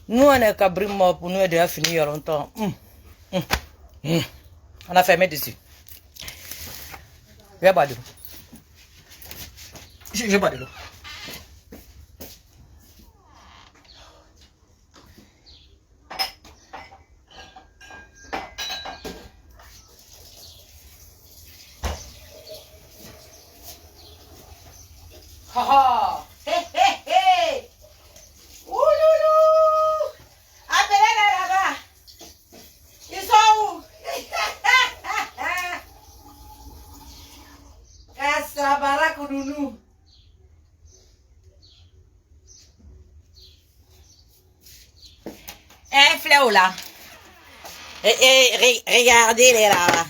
Nous, on est cabri mort pour nous, est déjà fini il y a longtemps. On a fermé dessus. Je vais boire de l'eau. Je vais boire de l'eau. Oh, hé, hé, hé. Ouloulou. Appelez-les là-bas. Ils sont où? Kassabara Koudoulou. Un fléau là. Regardez-les là.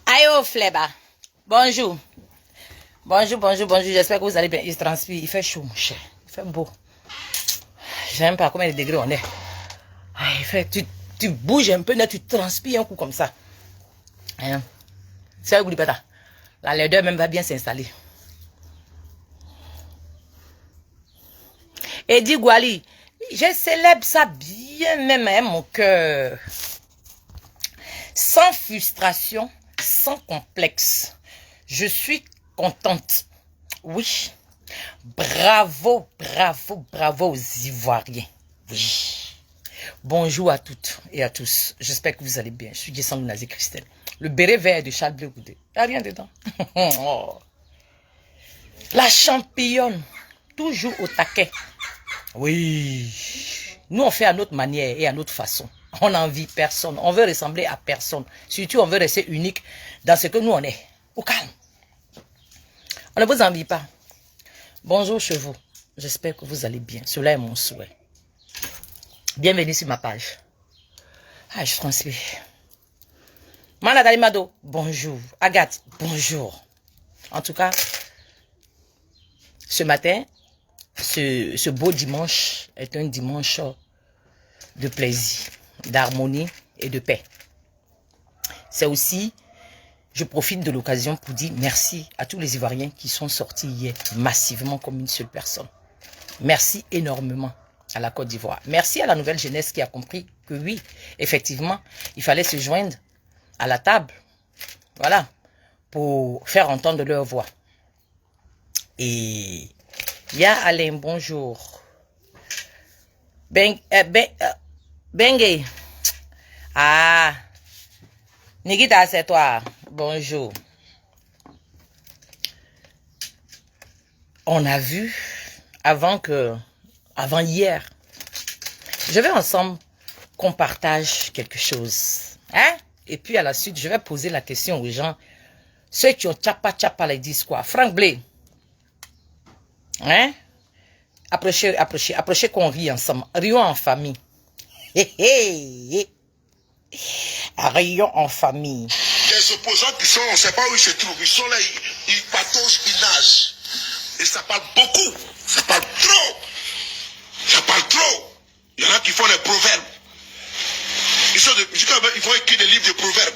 Aïe au fléba. Bonjour. Bonjour. J'espère que vous allez bien. Il transpire. Il fait chaud, mon cher. Il fait beau. Je n'aime pas combien de degrés on est. Il fait, tu bouges un peu, là, tu transpires un coup comme ça. Hein? C'est un goût de pata. La laideur même va bien s'installer. Et dit Gwali, je célèbre ça bien même, hein, mon cœur. Sans frustration, sans complexe. Je suis contente. Oui. Bravo aux Ivoiriens. Oui. Bonjour à toutes et à tous. J'espère que vous allez bien. Je suis Guessandou Nazi Christelle. Le béret vert de Charles Bleu Goudé. Il n'y a rien dedans. Oh. La championne. Toujours au taquet. Oui. Nous, on fait à notre manière et à notre façon. On n'envie personne. On veut ressembler à personne. Surtout, on veut rester unique dans ce que nous, on est. Au calme. On ne vous envie pas. Bonjour chez vous. J'espère que vous allez bien. Cela est mon souhait. Bienvenue sur ma page. Ah, je transpire. Mana Dalimado, bonjour. Agathe, bonjour. En tout cas, ce matin, ce beau dimanche est un dimanche de plaisir, d'harmonie et de paix. C'est aussi, je profite de l'occasion pour dire merci à tous les Ivoiriens qui sont sortis hier massivement comme une seule personne. Merci énormément à la Côte d'Ivoire. Merci à la nouvelle jeunesse qui a compris que oui, effectivement, il fallait se joindre à la table, voilà, pour faire entendre leur voix. Et ya Alain, bonjour. Bengue, ah, Nikita, c'est toi, bonjour. On a vu, avant hier, je vais ensemble qu'on partage quelque chose, hein? Et puis à la suite, je vais poser la question aux gens. Ceux qui ont tchapa les disent quoi? Frank Blé. Hein? Approchez qu'on rit ensemble. Rions en famille. Rions en famille. Les opposants qui sont, on ne sait pas où ils se trouvent. Ils sont là, ils pataugent, ils nagent. Et ça parle beaucoup. Ça parle trop. Ça parle trop. Il y en a qui font des proverbes. Ils vont écrire des livres de proverbes.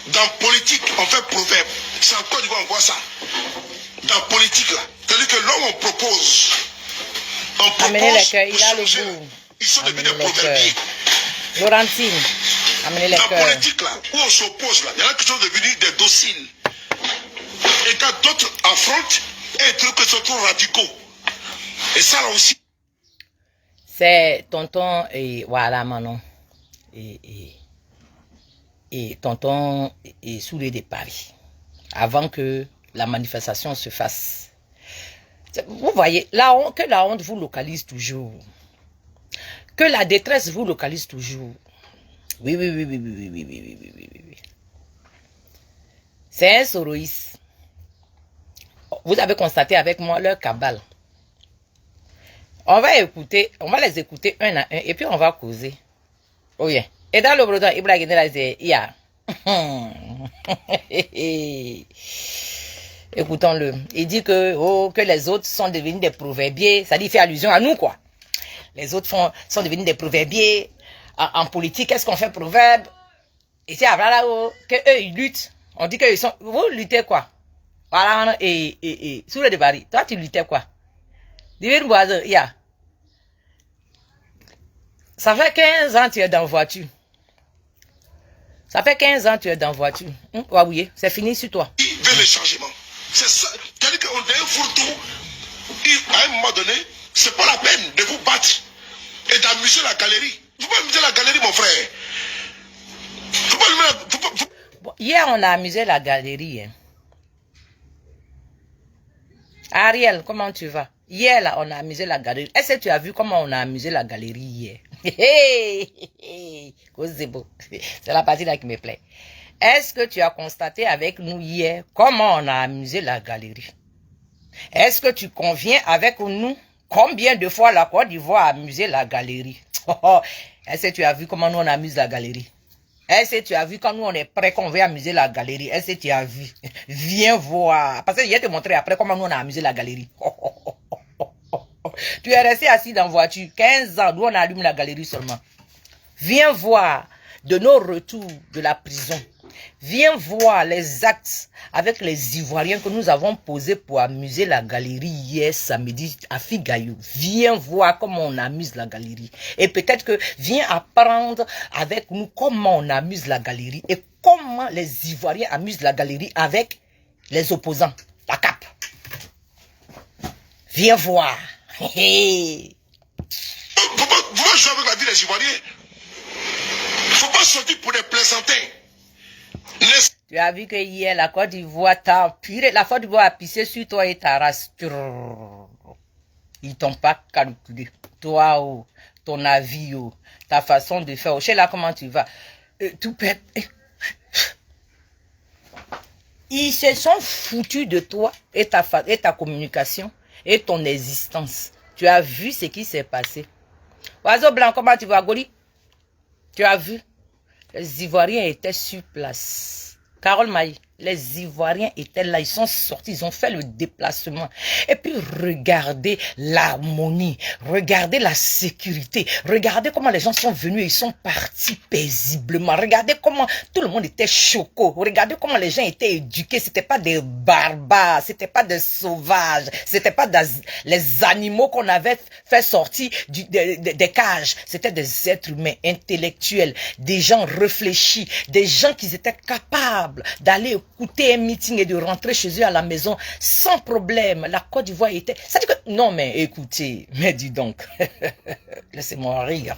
Dans politique, on fait proverbe. C'est encore du coup on voit ça. Dans politique là. C'est-à-dire que l'homme on propose. Amenez les cœurs, il a le goût. Ils sont devenus des proverbiers. Laurentine, amenez les cœurs. Dans politique là, où on s'oppose là, il y en a qui sont devenus des dociles. Et quand d'autres affrontent, ils trouvent que sont trop radicaux. Et ça là aussi. C'est tonton et voilà Manon. Et tonton est Soulé de Paris. Avant que la manifestation se fasse. Vous voyez, que la honte vous localise toujours. Que la détresse vous localise toujours. Oui. C'est un soroïs. Vous avez constaté avec moi leur cabale. On va les écouter un à un et puis on va causer. Oh yeah. Et dans le breton, Ibrahim il y a. Écoutons-le. Il dit que les autres sont devenus des proverbiers. Ça dit, il fait allusion à nous, quoi. Les autres sont devenus des proverbiers. En politique, qu'est-ce qu'on fait proverbe? Et c'est là que eux, ils luttent. On dit qu'ils sont. Vous luttez quoi? Voilà, et sous le débarras. Toi, tu luttais quoi? Divine boiseur, il y a. Ça fait 15 ans que tu es dans voiture. Ça fait 15 ans que tu es dans voiture. Oui, c'est fini sur toi. Il veut le changement. C'est ça. C'est-à-dire qu'on est un fourre-tout. À un moment donné, c'est pas la peine de vous battre et d'amuser la galerie. Vous pouvez amuser la galerie, mon frère. Bon, hier, on a amusé la galerie. Hein. Ariel, comment tu vas? Hier, là, on a amusé la galerie. Est-ce que tu as vu comment on a amusé la galerie hier? C'est beau. C'est la partie là qui me plaît. Est-ce que tu as constaté avec nous hier comment on a amusé la galerie? Est-ce que tu conviens avec nous combien de fois la Côte d'Ivoire a amusé la galerie? Est-ce que tu as vu comment nous on amuse la galerie? Est-ce que tu as vu quand nous on est prêt qu'on veut amuser la galerie? Est-ce que tu as vu? Viens voir. Parce que je vais te montrer après comment nous on a amusé la galerie. Tu es resté assis dans la voiture 15 ans, nous on allume la galerie seulement. Viens voir de nos retours de la prison. Viens voir les actes avec les Ivoiriens que nous avons posés pour amuser la galerie hier samedi à Figayou. Viens voir comment on amuse la galerie. Et peut-être que viens apprendre avec nous comment on amuse la galerie et comment les Ivoiriens amusent la galerie avec les opposants. La cape. Viens voir. Vous pouvez jouer avec la vie des Ivoiriens. Il ne faut pas sortir pour des plaisantins. Tu as vu que hier, la Côte d'Ivoire t'a empiré. La Côte d'Ivoire a pissé sur toi et ta race. Ils t'ont pas calculé. Toi, oh, ton avis, oh, ta façon de faire. Je sais là comment tu vas. Tout peut... Ils se sont foutus de toi et ta communication et ton existence. Tu as vu ce qui s'est passé. Oiseau blanc, comment tu vas, Goli? Tu as vu? Les Ivoiriens étaient sur place. Carole Maï, les Ivoiriens étaient là, ils sont sortis, ils ont fait le déplacement. Et puis regardez l'harmonie, regardez la sécurité, regardez comment les gens sont venus et ils sont partis paisiblement. Regardez comment tout le monde était choqué. Regardez comment les gens étaient éduqués. C'était pas des barbares, c'était pas des sauvages, c'était pas les animaux qu'on avait fait sortir des cages. C'était des êtres humains intellectuels, des gens réfléchis, des gens qui étaient capables d'aller écouter un meeting et de rentrer chez eux à la maison sans problème. La Côte d'Ivoire était... Ça dit que... Non mais écoutez, mais dis donc, laissez-moi rire.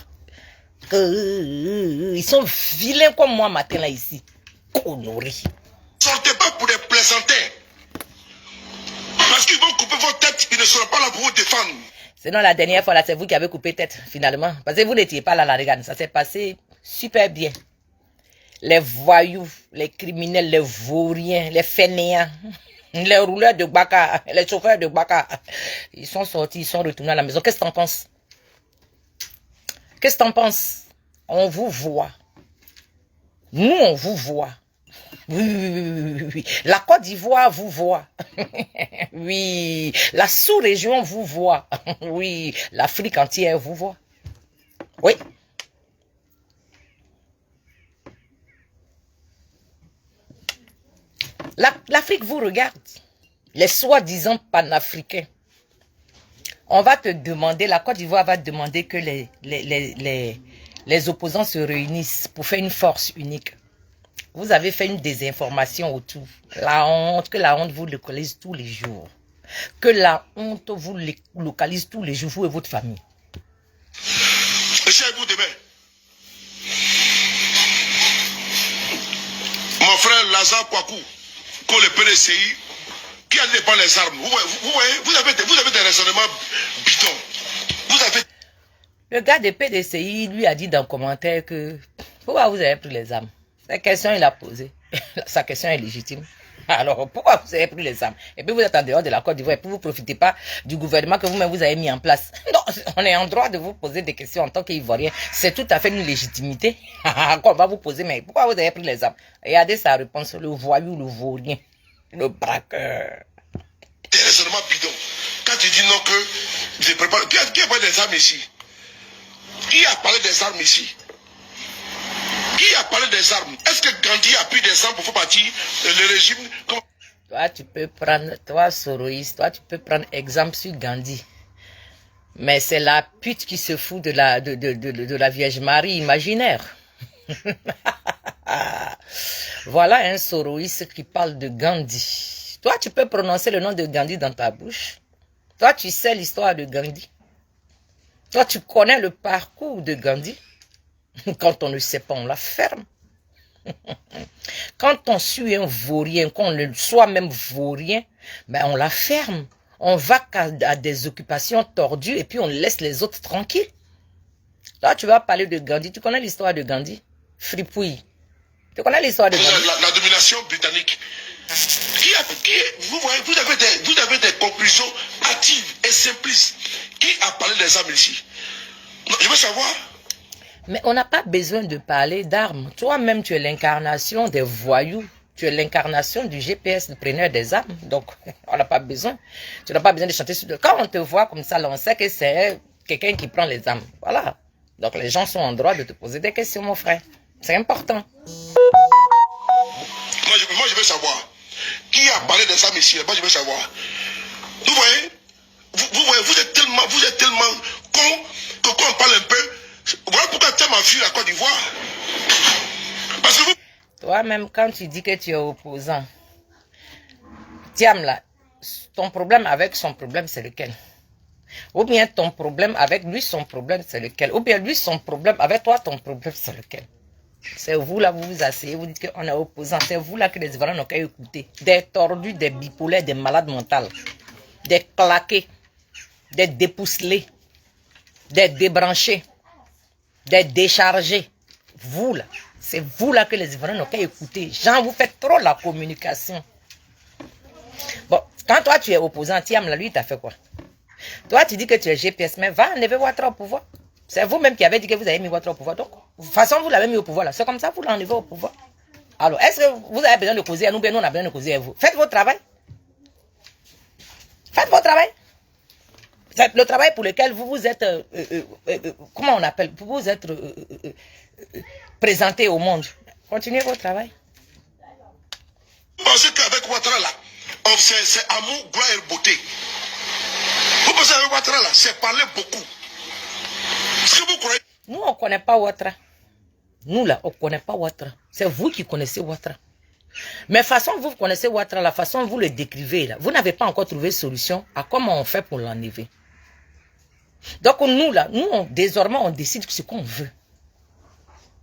Ils sont vilains comme moi matin là ici. Conneries. Sortez pas pour des plaisantins. Parce qu'ils vont couper vos têtes, ils ne seront pas là pour vous défendre. Sinon la dernière fois là, c'est vous qui avez coupé tête finalement. Parce que vous n'étiez pas là la regarde. Ça s'est passé super bien. Les voyous, les criminels, les vauriens, les fainéants, les rouleurs de baka, les chauffeurs de baka, ils sont sortis, ils sont retournés à la maison. Qu'est-ce que t'en penses? Qu'est-ce que t'en penses? On vous voit. Nous, on vous voit. Oui. La Côte d'Ivoire vous voit. Oui. La sous-région vous voit. Oui. L'Afrique entière vous voit. Oui. L'Afrique vous regarde. Les soi-disant panafricains. On va te demander, la Côte d'Ivoire va demander que les opposants se réunissent pour faire une force unique. Vous avez fait une désinformation autour. Que la honte vous localise tous les jours. Que la honte vous localise tous les jours, vous et votre famille. Et c'est vous demain. Mon frère Lazare Kouakou, pour le PDCI, qui a pas les armes. Vous avez des raisonnements bidons. Vous avez... Le gars de PDCI lui a dit dans le commentaire que pourquoi vous avez pris les armes? Sa question il a posée. Sa question est légitime. Alors pourquoi vous avez pris les armes? Et puis vous êtes en dehors de la Côte d'Ivoire et puis vous ne profitez pas du gouvernement que vous-même vous avez mis en place. Non, on est en droit de vous poser des questions en tant qu'Ivoirien. C'est tout à fait une légitimité qu'on va vous poser. Mais pourquoi vous avez pris les armes? Regardez sa réponse, le voyou, le vaurien, le braqueur. Des raisonnements bidons. Quand tu dis non que je prépare... Qui a parlé des armes ici? Qui a parlé des armes ici? Qui a parlé des armes? Est-ce que Gandhi a pris des armes pour faire partie le régime? Toi, tu peux prendre, toi, Soroïs, toi, tu peux prendre exemple sur Gandhi. Mais c'est la pute qui se fout de la Vierge Marie imaginaire. Voilà un soroïste qui parle de Gandhi. Toi, tu peux prononcer le nom de Gandhi dans ta bouche. Toi, tu sais l'histoire de Gandhi. Toi, tu connais le parcours de Gandhi. Quand on ne sait pas, on la ferme. Quand on suit un vaurien, qu'on ne soit même vaurien, ben on la ferme. On va à des occupations tordues et puis on laisse les autres tranquilles. Là, tu vas parler de Gandhi. Tu connais l'histoire de Gandhi? Fripouille. Tu connais l'histoire de Gandhi? La domination britannique. Vous voyez, vous avez des conclusions hâtives et simplistes. Qui a parlé des armes ici? Je veux savoir. Mais on n'a pas besoin de parler d'armes. Toi-même, tu es l'incarnation des voyous. Tu es l'incarnation du GPS, le preneur des armes. Donc, on n'a pas besoin. Tu n'as pas besoin de chanter sur le... Quand on te voit comme ça, là, on sait que c'est quelqu'un qui prend les armes. Voilà. Donc, les gens sont en droit de te poser des questions, mon frère. C'est important. Moi, je veux savoir. Qui a parlé des armes ici? Moi, je veux savoir. Vous voyez, vous êtes tellement con que quand on parle un peu, voilà pourquoi tu m'as fui la Côte d'Ivoire. Parce que vous... Toi-même, quand tu dis que tu es opposant, Thiam, là, ton problème avec son problème, c'est lequel? Ou bien ton problème avec lui, son problème, c'est lequel? Ou bien lui, son problème avec toi, ton problème, c'est lequel? C'est vous là, vous vous asseyez, vous dites qu'on est opposant. C'est vous là que les Ivoiriens n'ont qu'à écouter. Des tordus, des bipolaires, des malades mentales, des claqués, des dépucelés, des débranchés, des déchargés. Vous là, c'est vous là que les Ivoiriens n'ont qu'à écouter. Jean, vous faites trop la communication. Bon, quand toi tu es opposant, Thiam, là, lui, t'as fait quoi? Toi, tu dis que tu es GPS, mais va enlever Ouattara au pouvoir. C'est vous-même qui avez dit que vous avez mis Ouattara au pouvoir. Donc, de toute façon, vous l'avez mis au pouvoir là. C'est comme ça, vous l'enlevez au pouvoir. Alors, est-ce que vous avez besoin de causer à nous, bien nous, on a besoin de causer à vous? Faites votre travail. Faites votre travail. C'est le travail pour lequel vous vous êtes, comment on appelle, vous vous êtes présenté au monde. Continuez votre travail. Vous pensez qu'avec Ouattara là, c'est amour, gloire et beauté. Vous pensez qu'avec Ouattara là, c'est parler beaucoup. Est-ce que vous croyez? Nous, on ne connaît pas Ouattara. Nous, là, on ne connaît pas Ouattara. C'est vous qui connaissez Ouattara. Mais façon vous connaissez Ouattara, la façon vous le décrivez, là, vous n'avez pas encore trouvé solution à comment on fait pour l'enlever. Donc, nous, là, désormais, on décide ce qu'on veut.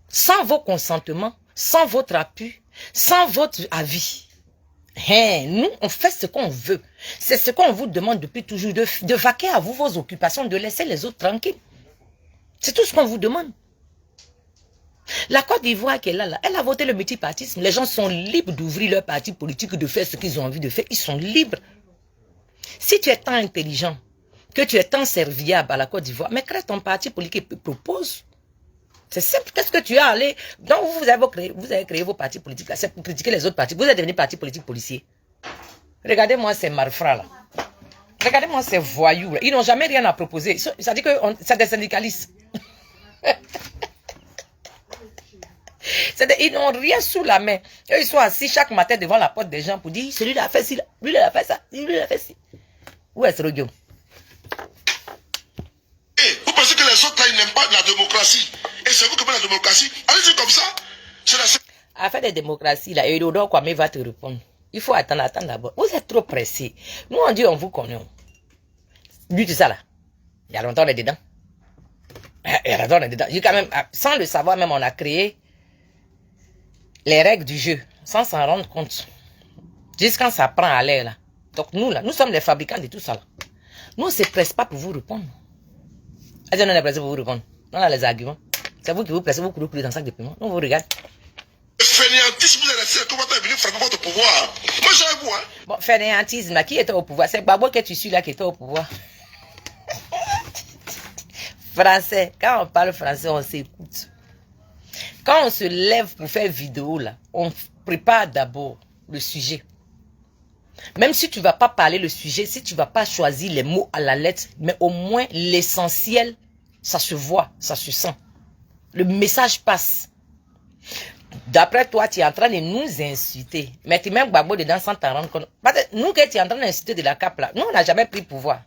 Sans vos consentements, sans votre appui, sans votre avis. Hein, nous, on fait ce qu'on veut. C'est ce qu'on vous demande depuis toujours, de vaquer à vous vos occupations, de laisser les autres tranquilles. C'est tout ce qu'on vous demande. La Côte d'Ivoire qui est là, elle a voté le multipartisme. Les gens sont libres d'ouvrir leur parti politique, de faire ce qu'ils ont envie de faire. Ils sont libres. Si tu es tant intelligent, que tu es tant serviable à la Côte d'Ivoire, mais crée ton parti politique et propose. C'est simple. Qu'est-ce que tu as allé... Donc, vous avez créé vos partis politiques là. C'est pour critiquer les autres partis. Vous êtes devenu parti politique policier. Regardez-moi ces malfrats là. Regardez-moi ces voyous là. Ils n'ont jamais rien à proposer. Ça dit que c'est des syndicalistes. Ils n'ont rien sous la main. Eux, ils sont assis chaque matin devant la porte des gens pour dire celui-là a fait ci, lui-là a fait ça, lui-là a fait ci. Où est-ce Rodio? Vous pensez que les autres là, ils n'aiment pas la démocratie? Et c'est vous qui faites la démocratie? Allez-y comme ça. Affaire de démocratie, là, Edodo Kwame va te répondre. Il faut attendre d'abord. Vous êtes trop pressé. Nous, on dit on vous connaît. Lui, tout ça là. Il y a longtemps, on est dedans. Il y a longtemps, on est dedans. Quand même, sans le savoir même, on a créé les règles du jeu, sans s'en rendre compte. Jusqu'à quand ça prend à l'air là. Donc nous là, nous sommes les fabricants de tout ça là. Nous on ne se presse pas pour vous répondre. Est-ce qu'on est pressé pour vous répondre? On a les arguments. C'est vous qui vous pressez, vous courez dans le sac de paiement. On vous regarde. Fainéantisme, vous êtes resté, comment vous êtes venu frapper votre pouvoir? Moi j'avais vous, hein. Bon, fainéantisme, qui était au pouvoir? C'est Gbagbo que tu suis là qui était au pouvoir. Français, quand on parle français, on s'écoute. Quand on se lève pour faire vidéo, là, on prépare d'abord le sujet. Même si tu ne vas pas parler le sujet, si tu ne vas pas choisir les mots à la lettre, mais au moins l'essentiel, ça se voit, ça se sent. Le message passe. D'après toi, tu es en train de nous insulter. Mais tu mets Gbagbo dedans sans t'en rendre compte. Parce que nous, que tu es en train d'insulter de la cape là, nous, on n'a jamais pris pouvoir.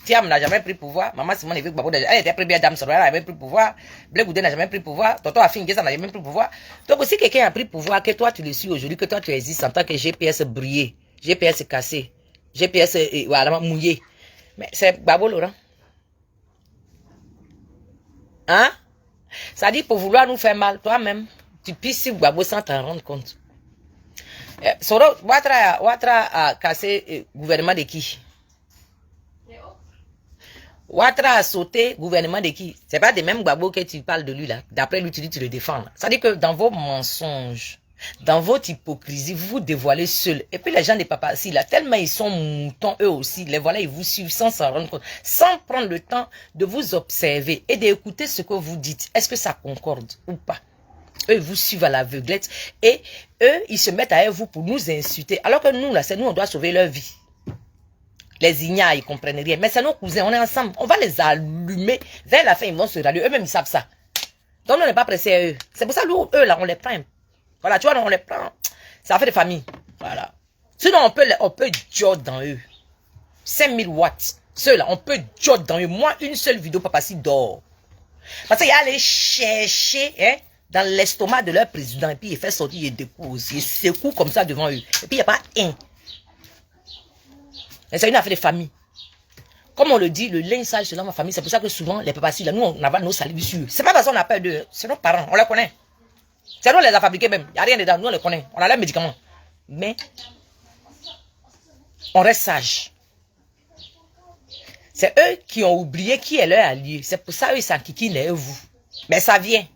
Thiam n'a jamais pris pouvoir. Maman Simone Evic Gbagbo, elle était première dame, elle n'a jamais pris pouvoir. Blé Goudé n'a jamais pris pouvoir. Tonton Afin ça n'a jamais pris pouvoir. Donc, si quelqu'un a pris pouvoir, que toi tu le suis aujourd'hui, que toi tu existes en tant que GPS brûlé, GPS cassé, GPS voilà, mouillé. Mais c'est Gbagbo Laurent. Hein? Ça dit pour vouloir nous faire mal, toi-même, tu pisses sur Gbagbo sans t'en rendre compte. Soro, Ouattara a cassé le gouvernement de qui? Ouattara a sauté le gouvernement de qui? C'est pas des mêmes Gbagbo que tu parles de lui là. D'après lui, tu dis tu le défends. Ça dit que dans vos mensonges, dans votre hypocrisie, vous vous dévoilez seul. Et puis les gens des paparazzi là, tellement ils sont moutons eux aussi, les voilà, ils vous suivent sans s'en rendre compte, sans prendre le temps de vous observer et d'écouter ce que vous dites. Est-ce que ça concorde ou pas? Eux, ils vous suivent à l'aveuglette et eux, ils se mettent à vous pour nous insulter. Alors que nous, là, c'est nous, on doit sauver leur vie. Les ignares, ils comprennent rien. Mais c'est nos cousins, on est ensemble. On va les allumer. Vers la fin, ils vont se rallumer. Eux-mêmes, ils savent ça. Donc, nous, on n'est pas pressés à eux. C'est pour ça, nous, eux, là, on les prend. Voilà, tu vois, on les prend. Ça fait des familles. Voilà. Sinon, on peut jot dans eux. 5000 watts. Ceux-là, on peut jot dans eux. Moi, une seule vidéo, papa, si dort. Parce qu'il y a aller chercher, hein, dans l'estomac de leur président. Et puis, il fait sortir des coups aussi. Il secoue comme ça devant eux. Et puis, il n'y a pas un. C'est une affaire de famille. Comme on le dit, le linge sale selon ma famille, c'est pour ça que souvent, les papas, là, nous, on a nos salives sur eux. C'est pas parce qu'on a peur d'eux, c'est nos parents, on les connaît. C'est nous, on les a fabriqués même. Il n'y a rien dedans, nous, on les connaît. On a leurs médicaments. Mais, on reste sage. C'est eux qui ont oublié qui est leur allié. C'est pour ça, eux, ils s'enquiquinent et vous. Mais ça vient.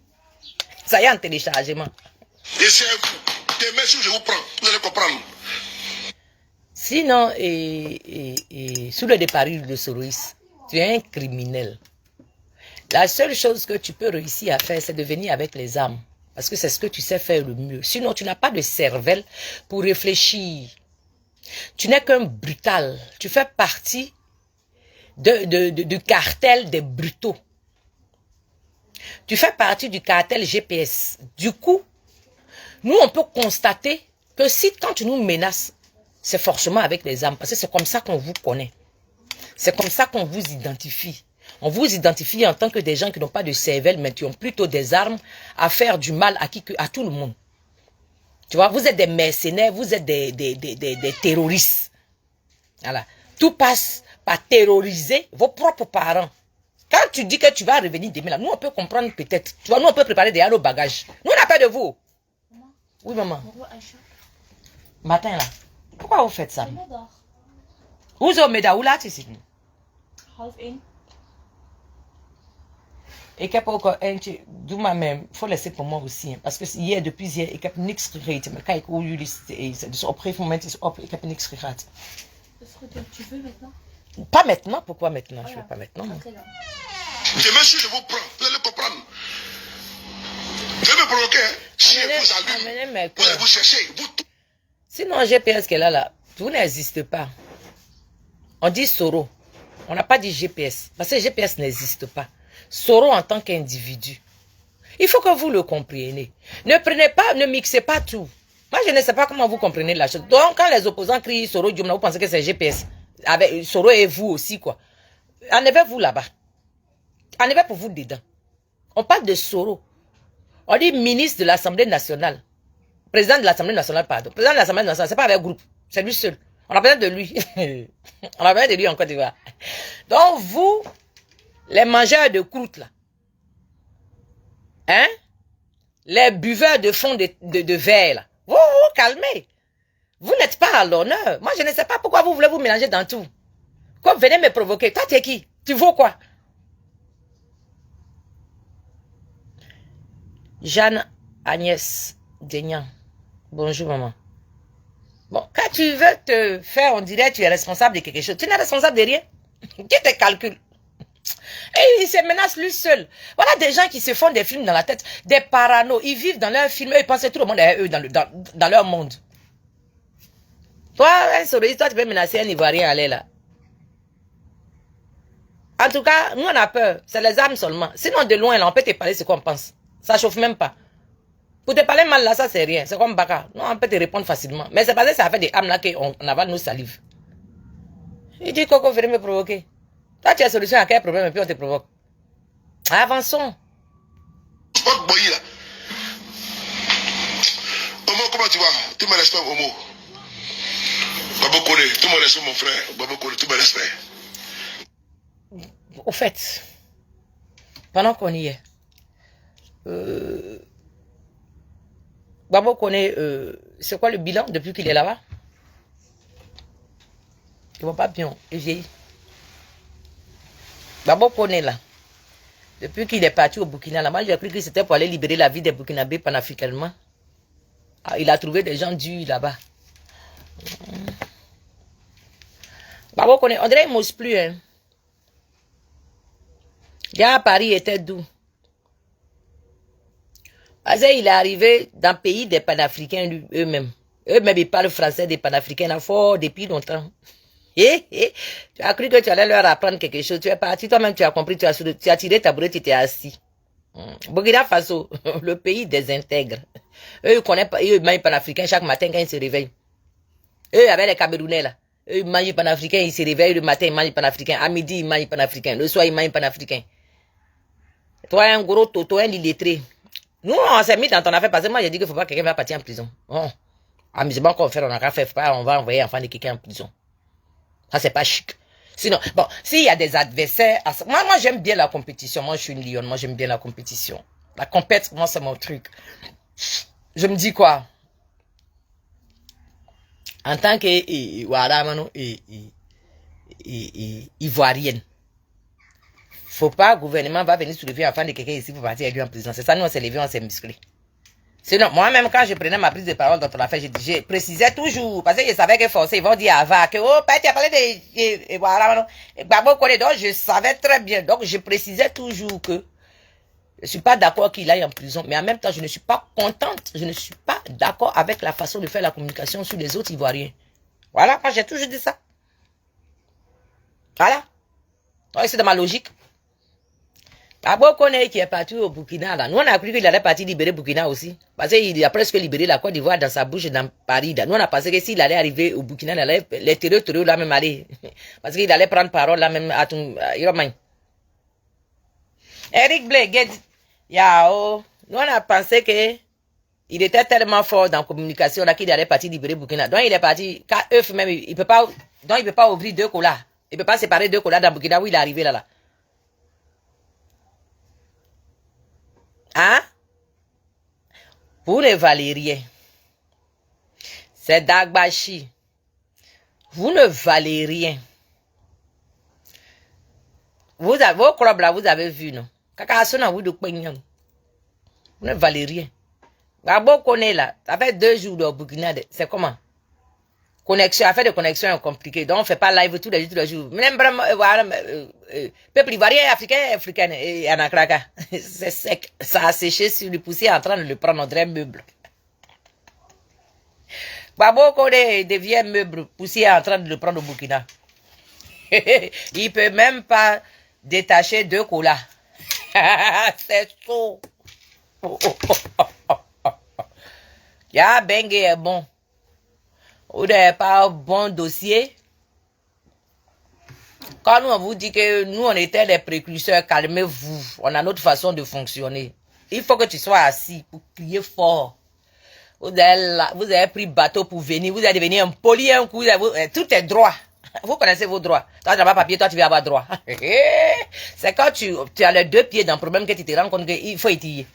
Ça y est en téléchargement. Et c'est vous. Des messieurs, je vous prends. Vous allez comprendre. Sinon, sous le départ de Sorois, tu es un criminel. La seule chose que tu peux réussir à faire, c'est de venir avec les armes. Parce que c'est ce que tu sais faire le mieux. Sinon, tu n'as pas de cervelle pour réfléchir. Tu n'es qu'un brutal. Tu fais partie du cartel des brutaux. Tu fais partie du cartel GPS. Du coup, nous, on peut constater que si quand tu nous menaces, c'est forcément avec les armes. Parce que c'est comme ça qu'on vous connaît. C'est comme ça qu'on vous identifie. On vous identifie en tant que des gens qui n'ont pas de cervelle, mais qui ont plutôt des armes à faire du mal à tout le monde. Tu vois, vous êtes des mercenaires, vous êtes des terroristes. Voilà. Tout passe par terroriser vos propres parents. Quand tu dis que tu vas revenir demain, là, nous on peut comprendre peut-être. Tu vois, nous on peut préparer déjà nos bagages. Nous on a peur de vous. Maman. Oui, maman. Matin là. Pourquoi vous faites ça? Où est-ce que tu es? Half in. Ik heb ook eentje, doe maar mee, voor laisser pour moi aussi. Parce que hier, depuis hier, ik heb niks gegeten. Maar kijk hoe jullie eten. Dus op een gegeven moment is het op, ik heb niks gegeten. Tu veux maintenant? Pas maintenant, pourquoi maintenant? Voilà. Je veux pas maintenant. Demain, si je vous prends, vous allez comprendre. Vous allez me provoquer, si je vous allume, vous allez vous chercher, vous tout. Sinon, GPS qu'elle a là, tout n'existe pas. On dit Soro. On n'a pas dit GPS. Parce que GPS n'existe pas. Soro en tant qu'individu. Il faut que vous le compreniez. Ne prenez pas, ne mixez pas tout. Moi, je ne sais pas comment vous comprenez la chose. Donc, quand les opposants crient Soro Dioumna, vous pensez que c'est GPS. Avec Soro et vous aussi, quoi. Enlevez-vous là-bas. Enlevez pour vous dedans. On parle de Soro. On dit ministre de l'Assemblée nationale. Président de l'Assemblée nationale, pardon. Président de l'Assemblée nationale, c'est pas avec groupe. C'est lui seul. On a besoin de lui. On a besoin de lui en Côte d'Ivoire. Donc, vous, les mangeurs de croûte, là. Hein? Les buveurs de fond de verre, là. Vous vous calmez. Vous n'êtes pas à l'honneur. Moi, je ne sais pas pourquoi vous voulez vous mélanger dans tout. Quoi, venez me provoquer. Toi, tu es qui? Tu vaux quoi? Jeanne Agnès Deignan. Bonjour, maman. Bon, quand tu veux te faire, on dirait que tu es responsable de quelque chose. Tu n'es responsable de rien. Qui te calcule? Et il se menace lui seul. Voilà des gens qui se font des films dans la tête, des parano. Ils vivent dans leur film, ils pensent que tout le monde est eux dans leur monde. Toi, un sourire, toi, tu peux menacer un Ivoirien, aller là. En tout cas, nous on a peur. C'est les armes seulement. Sinon, de loin, là, on peut te parler ce qu'on pense. Ça chauffe même pas. Pour te parler mal là, ça c'est rien. C'est comme Baka. Non, on peut te répondre facilement. Mais c'est parce que ça fait des âmes là qu'on avale nos salives. Il dit Coco, venez me provoquer. Toi, tu as solution à quel problème et puis on te provoque. Avançons. Spot boy là. Homo, comment tu vas? Tout me respect, Homo. Babo Kone, tout me respect, mon frère. Babo Kone, tout me respect. Au fait, pendant qu'on y est, Babo connaît, c'est quoi le bilan depuis qu'il est là-bas? Ils vont pas bien, il vieillit. Babo connaît là, depuis qu'il est parti au Burkina, là, moi j'ai cru que c'était pour aller libérer la vie des Burkinabés panafricanement. Ah, il a trouvé des gens durs là-bas. Babo connaît, on dirait qu'il ne mousse plus, hein. Déjà, Paris était doux. Parce qu'il est arrivé dans le pays des panafricains eux-mêmes. Eux-mêmes, ils parlent français des panafricains là, fort depuis longtemps. Tu as cru que tu allais leur apprendre quelque chose. Tu es parti, toi-même, tu as compris, tu as tiré ta bourrette, tu t'es assis. Burkina Faso, le pays des intègres. Eux, ils connaissent pas, eux, ils mangent panafricains chaque matin quand ils se réveillent. Eux, avec les Camerounais là. Eux, ils mangent panafricains, ils se réveillent le matin, ils mangent panafricains. À midi, ils mangent panafricains. Le soir, ils mangent panafricains. Toi, un gros toto, un illettré. Nous, on s'est mis dans ton affaire parce que moi, j'ai dit qu'il ne faut pas que quelqu'un va partir en prison. Oh. Amusement qu'on fait, on n'a fait pas, on va envoyer enfant de quelqu'un en prison. Ça, c'est pas chic. Sinon, bon, s'il y a des adversaires, moi j'aime bien la compétition. Moi, je suis une lionne, moi, j'aime bien la compétition. La compète, moi, c'est mon truc. Je me dis quoi? En tant que, voilà, ivoirienne. Faut pas, le gouvernement va venir soulever l'enfant de quelqu'un ici pour partir avec lui en prison. C'est ça, nous, on s'est levé, on s'est musclé. Sinon, moi-même, quand je prenais ma prise de parole dans ton affaire, je précisais toujours, parce que je savais que forcément, ils vont dire avant que, oh, tu as parlé de, voilà, donc je savais très bien. Donc, je précisais toujours que je ne suis pas d'accord qu'il aille en prison, mais en même temps, je ne suis pas contente, je ne suis pas d'accord avec la façon de faire la communication sur les autres Ivoiriens. Voilà, moi, j'ai toujours dit ça. Voilà. Donc, c'est de ma logique. Babo Kone qui est parti au Burkina, là. Nous, on a cru qu'il allait partir libérer Burkina aussi. Parce qu'il a presque libéré la Côte d'Ivoire dans sa bouche dans Paris. Là. Nous, on a pensé que s'il allait arriver au Burkina, il allait, les terreux là même aller. Parce qu'il allait prendre parole là même à ton, Eric Blake, yao. Nous, on a pensé que il était tellement fort dans la communication là qu'il allait partir libérer Burkina. Donc, il est parti, quand eux même, il peut pas, donc il peut pas ouvrir deux colas. Il peut pas séparer deux colas dans Burkina où il est arrivé là. Hein? Vous ne valez rien. C'est Dagbashi. Vous ne valez rien. Vous avez, vos clubs là, vous avez vu, non? Vous ne valez rien. Gabo connaît là, ça fait 2 jours au Burkina, c'est comment? Connexion, affaire de connexion est compliquée. Donc, on ne fait pas live tous les jours. Même vraiment, voilà, peuple ivoirien, africain, et anakraka. C'est sec. Ça a séché sur le poussier en train de le prendre, on dirait meuble. Babo Kone devient meuble, poussier en train de le prendre au Burkina. Il peut même pas détacher 2 colas. C'est chaud. Ya Bengue est bon. Vous n'avez pas un bon dossier. Quand nous on vous dit que nous on était les précurseurs, calmez-vous. On a notre façon de fonctionner. Il faut que tu sois assis pour crier fort. Vous avez pris bateau pour venir. Vous allez devenir un poli, un coup. Tout est droit. Vous connaissez vos droits. Toi tu n'as pas papier, toi tu vas avoir droit. C'est quand tu as les 2 pieds dans le problème que tu te rends compte qu'il faut étiller.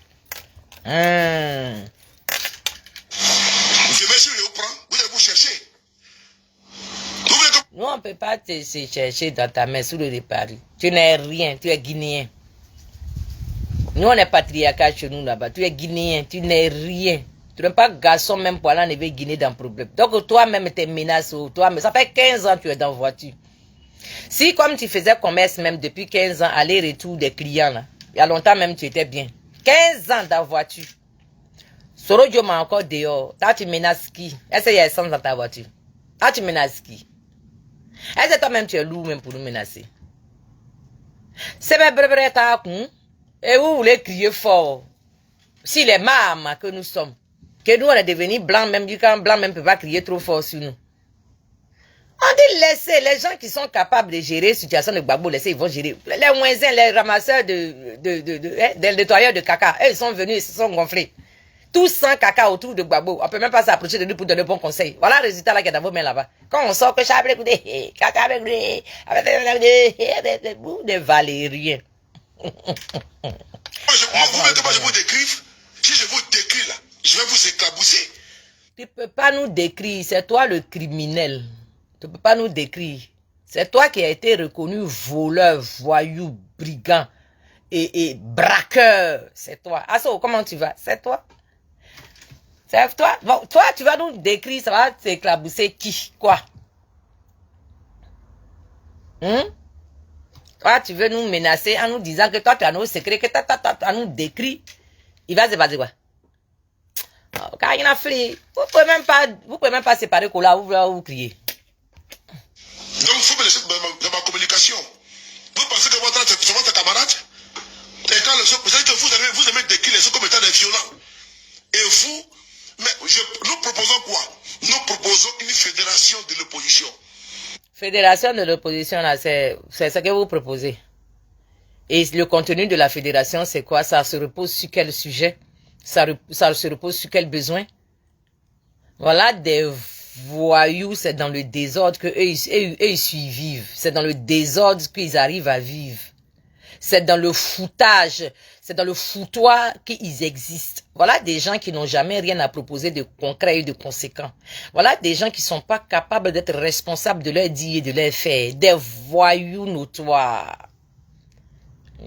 Nous, on ne peut pas te chercher dans ta main sous le départ. Tu n'es rien, tu es guinéen. Nous, on est patriarcal chez nous là-bas. Tu es guinéen, tu n'es rien. Tu n'es pas garçon même pour aller enlever Guinée dans le problème. Donc, toi-même, tu es menace. Ça fait 15 ans que tu es dans la voiture. Si, comme tu faisais commerce même depuis 15 ans, aller-retour des clients, là, il y a longtemps même, tu étais bien. 15 ans dans la voiture. Sorodio m'a encore dehors. Là, tu menaces qui? Est-ce qu'il y a essence dans ta voiture? Là, tu menaces qui? Est-ce que toi-même tu es lourd même pour nous menacer? C'est mes brevets et vous voulez crier fort. Si les mâmes que nous sommes, que nous on est devenus blancs même, quand blanc même ne peut pas crier trop fort sur nous. On dit laisser les gens qui sont capables de gérer la situation de Gbagbo, laisser, ils vont gérer. Les moisins, les ramasseurs des nettoyeurs de caca, eux, ils sont venus, ils se sont gonflés. Tous sans caca autour de Gbagbo. On ne peut même pas s'approcher de lui pour donner bons conseils. Voilà le résultat là qui est dans vos mains là-bas. Quand on sort que Chablé, caca avec lui, des valériens. Moi, vous mettez pas, je vous décrive. Si je vous décris là, je vais vous éclabousser. Tu ne peux pas nous décrire, c'est toi le criminel. Tu ne peux pas nous décrire. C'est toi qui as été reconnu voleur, voyou, brigand et braqueur. C'est toi. Asso, comment tu vas? C'est toi. C'est toi. Bon, toi, tu vas nous décrire, ça va t'éclabousser qui? Quoi? Toi, tu veux nous menacer en nous disant que toi, tu as nos secrets, que tu as nous décrit. Il va se passer quoi? Oh, car il y en a fait. Vous pouvez même pas séparer Kola ou crier. Donc, il faut me laisser dans ma communication. Vous pensez que c'est votre camarade? Et quand vous savez que vous aimez décrire les autres comme étant des violents. Et vous, mais nous proposons quoi? Nous proposons une fédération de l'opposition. Fédération de l'opposition, là, c'est ce que vous proposez. Et le contenu de la fédération, c'est quoi? Ça se repose sur quel sujet? Ça se repose sur quel besoin? Voilà des voyous, c'est dans le désordre que eux ils survivent. C'est dans le désordre qu'ils arrivent à vivre. C'est dans le foutage, c'est dans le foutoir qu'ils existent. Voilà des gens qui n'ont jamais rien à proposer de concret et de conséquent. Voilà des gens qui ne sont pas capables d'être responsables de leurs dits et de leurs faits. Des voyous notoires.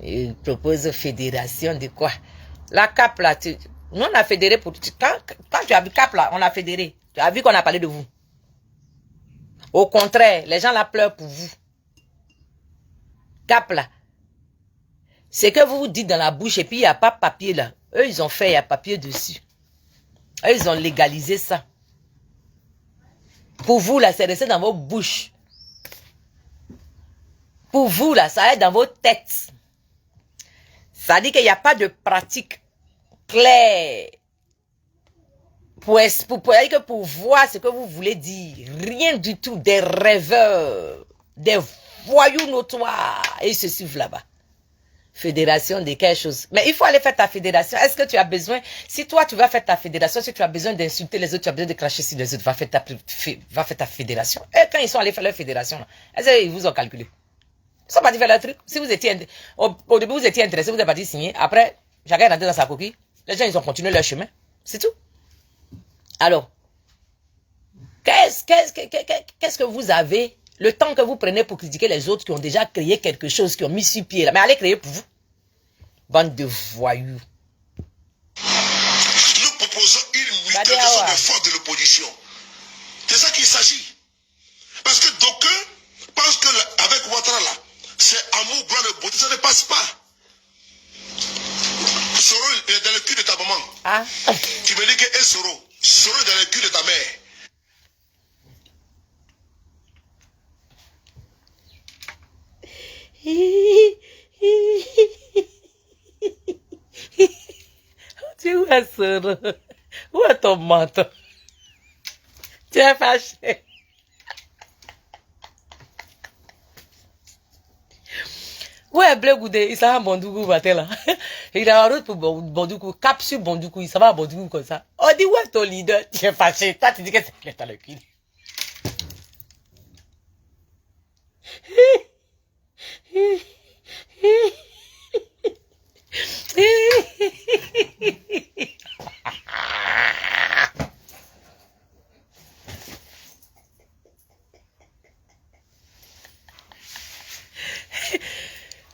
Ils proposent fédération de quoi? La CAP là, nous on a fédéré pour... Quand tu as vu CAP là, on a fédéré. Tu as vu qu'on a parlé de vous. Au contraire, les gens là pleurent pour vous. CAP là. C'est que vous vous dites dans la bouche et puis il n'y a pas papier là. Eux, ils ont fait, il y a papier dessus. Eux, ils ont légalisé ça. Pour vous là, c'est resté dans vos bouches. Pour vous là, ça est dans vos têtes. Ça dit qu'il n'y a pas de pratique claire. Pour voir ce que vous voulez dire. Rien du tout. Des rêveurs. Des voyous notoires. Et ils se suivent là-bas. Fédération de quelque chose. Mais il faut aller faire ta fédération. Est-ce que tu as besoin, si toi tu vas faire ta fédération, si tu as besoin d'insulter les autres, tu as besoin de cracher sur les autres, va faire ta fédération. Et quand ils sont allés faire leur fédération, est-ce qu'ils vous ont calculé? Ils sont partis faire leur truc. Si vous étiez, au début vous étiez intéressé, vous êtes parti signer. Après, chacun est rentré dans sa coquille. Les gens, ils ont continué leur chemin. C'est tout. Alors, qu'est-ce que vous avez, le temps que vous prenez pour critiquer les autres qui ont déjà créé quelque chose, qui ont mis sur pied là, mais allez créer pour vous. Bande de voyous. Nous proposons une mutualisation des forces de l'opposition. C'est ça qu'il s'agit. Parce que d'aucuns pensent qu'avec Ouattara là, c'est amour, gloire et beauté, ça ne passe pas. Soro est dans le cul de ta maman. Ah. Tu me dis que est Soro est dans le cul de ta mère. Tu es Soro. Où est ton menton? Tu es fâché. Ouais, Blé Goudé, il s'en va à Bondougou, matin là. Il a la route pour Bondougou, cap sur Bondougou, il s'en va à Bondougou comme ça. On dit, ouais, ton leader, tu es fâché. Toi, tu dis que c'est dans le cul.